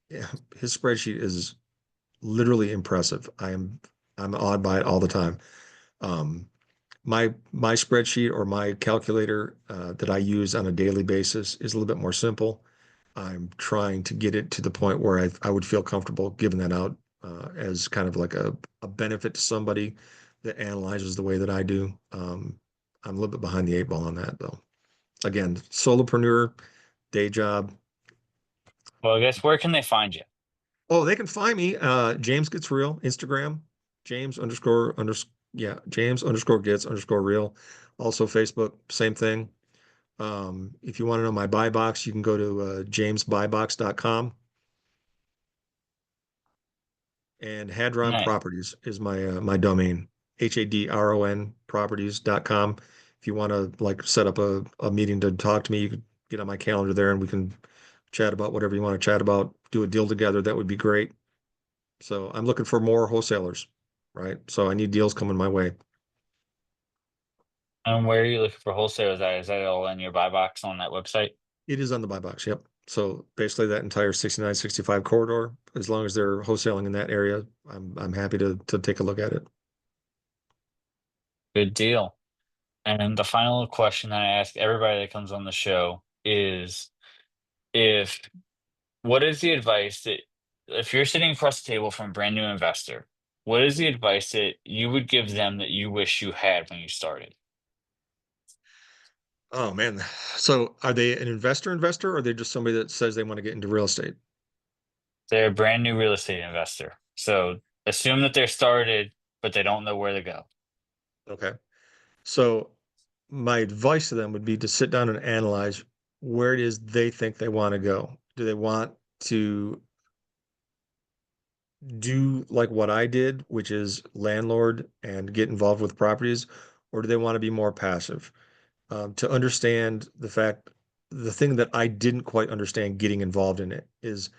his spreadsheet is literally impressive. I'm awed by it all the time. Um, my spreadsheet or my calculator that I use on a daily basis is a little bit more simple. I'm trying to get it to the point where I would feel comfortable giving that out as kind of like a benefit to somebody that analyzes the way that I do. I'm a little bit behind the eight ball on that though. Again, solopreneur, day job. Well, I guess where can they find you? Oh, they can find me. James Gets Real, Instagram, James underscore under yeah, James underscore gets underscore real. Also Facebook, same thing. If you want to know my buy box, you can go to jamesbuybox.com. And Hadron Nice. Properties is my domain, HADRON properties.com. If you want to like set up a meeting to talk to me, you could get on my calendar there and we can chat about whatever you want to chat about, do a deal together. That would be great. So I'm looking for more wholesalers, right? So I need deals coming my way. And where are you looking for wholesalers at? Is that all in your buy box on that website? It is on the buy box. Yep. So basically that entire 69, 65 corridor, as long as they're wholesaling in that area, I'm happy to take a look at it. Good deal. And the final question that I ask everybody that comes on the show is if what is the advice that if you're sitting across the table from a brand new investor, what is the advice that you would give them that you wish you had when you started? Oh man. So are they an investor or are they just somebody that says they want to get into real estate? They're a brand new real estate investor. So assume that they're started, but they don't know where to go. Okay. So my advice to them would be to sit down and analyze where it is they think they want to go. Do they want to do like what I did, which is landlord and get involved with properties, or do they want to be more passive? To understand the thing that I didn't quite understand getting involved in it is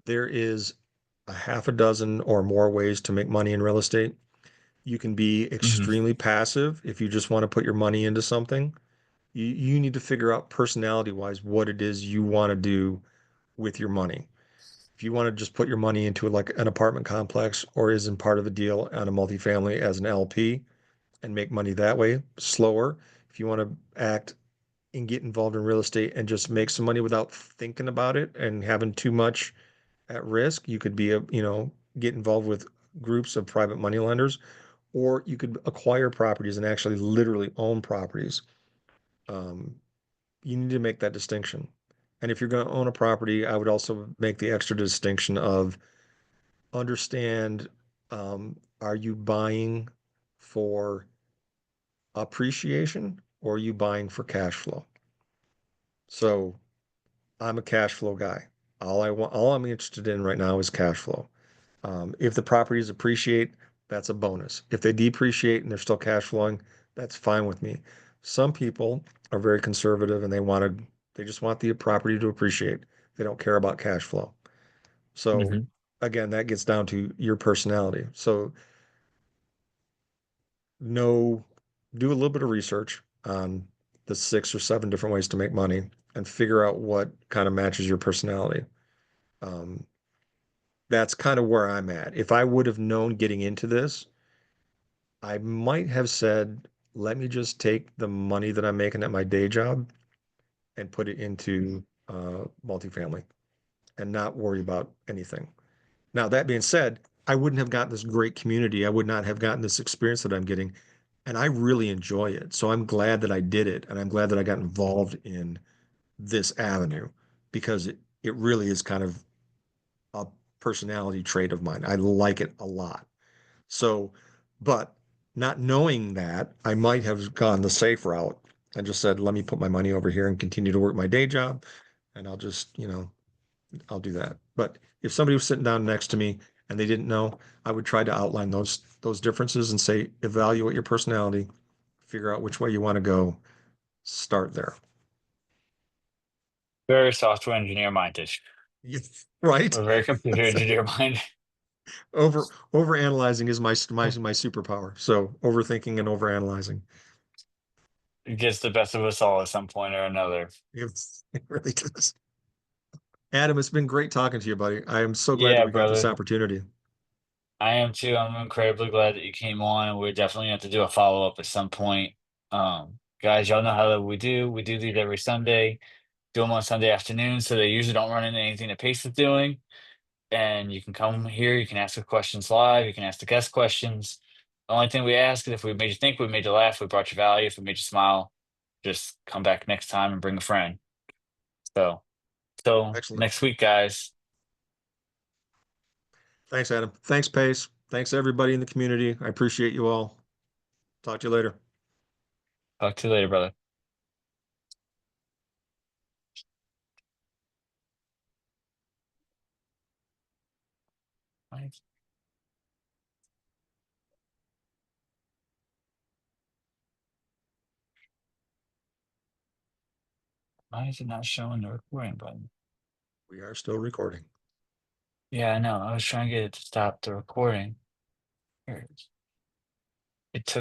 there is a half a dozen or more ways to make money in real estate. You can be Hmm. extremely passive if you just want to put your money into something. You need to figure out personality wise what it is you want to do with your money. If you want to just put your money into like an apartment complex or isn't part of a deal on a multifamily as an LP and make money that way, slower. If you want to act and get involved in real estate and just make some money without thinking about it and having too much at risk, you could get involved with groups of private money lenders, or you could acquire properties and actually literally own properties. Um, you need to make that distinction. And if you're going to own a property, I would also make the extra distinction of understand, are you buying for appreciation or are you buying for cash flow? So I'm a cash flow guy. All I'm interested in right now is cash flow. If the properties appreciate, that's a bonus. If they depreciate and they're still cash flowing, that's fine with me. Some people are very conservative and they just want the property to appreciate. They don't care about cash flow. So Hmm. again, that gets down to your personality. So know, do a little bit of research on the 6 or 7 different ways to make money and figure out what kind of matches your personality. Um, that's kind of where I'm at. If I would have known getting into this, I might have said, let me just take the money that I'm making at my day job and put it into multifamily and not worry about anything. Now, that being said, I wouldn't have gotten this great community. I would not have gotten this experience that I'm getting. And I really enjoy it. So I'm glad that I did it. And I'm glad that I got involved in this avenue because it really is kind of a personality trait of mine. I like it a lot. So, but not knowing that, I might have gone the safe route and just said, let me put my money over here and continue to work my day job. And I'll just, I'll do that. But if somebody was sitting down next to me and they didn't know, I would try to outline those differences and say, evaluate your personality, figure out which way you want to go, start there. Very software engineer minded. Right? We're very computer engineer minded. Over analyzing is my superpower. So overthinking and over analyzing. It gets the best of us all at some point or another. It really does. Adam, it's been great talking to you, buddy. I am so glad that Yeah, we got this brother. opportunity. I am too. I'm incredibly glad that you came on. We're definitely going to have to do a follow up at some point. Guys, y'all know how we do. We do these every Sunday. Do them on Sunday afternoon, so they usually don't run into anything that Pace is doing. And you can come here. You can ask the questions live. You can ask the guest questions. The only thing we ask is if we made you think, we made you laugh, we brought you value, if we made you smile, just come back next time and bring a friend. So, so Excellent. next week, guys. Thanks, Adam. Thanks, Pace. Thanks, everybody in the community. I appreciate you all. Talk to you later. Talk to you later, brother. Why is, why is it not showing the recording button? We are still recording. Yeah, I know. I was trying to get it to stop the recording. Here it is. It took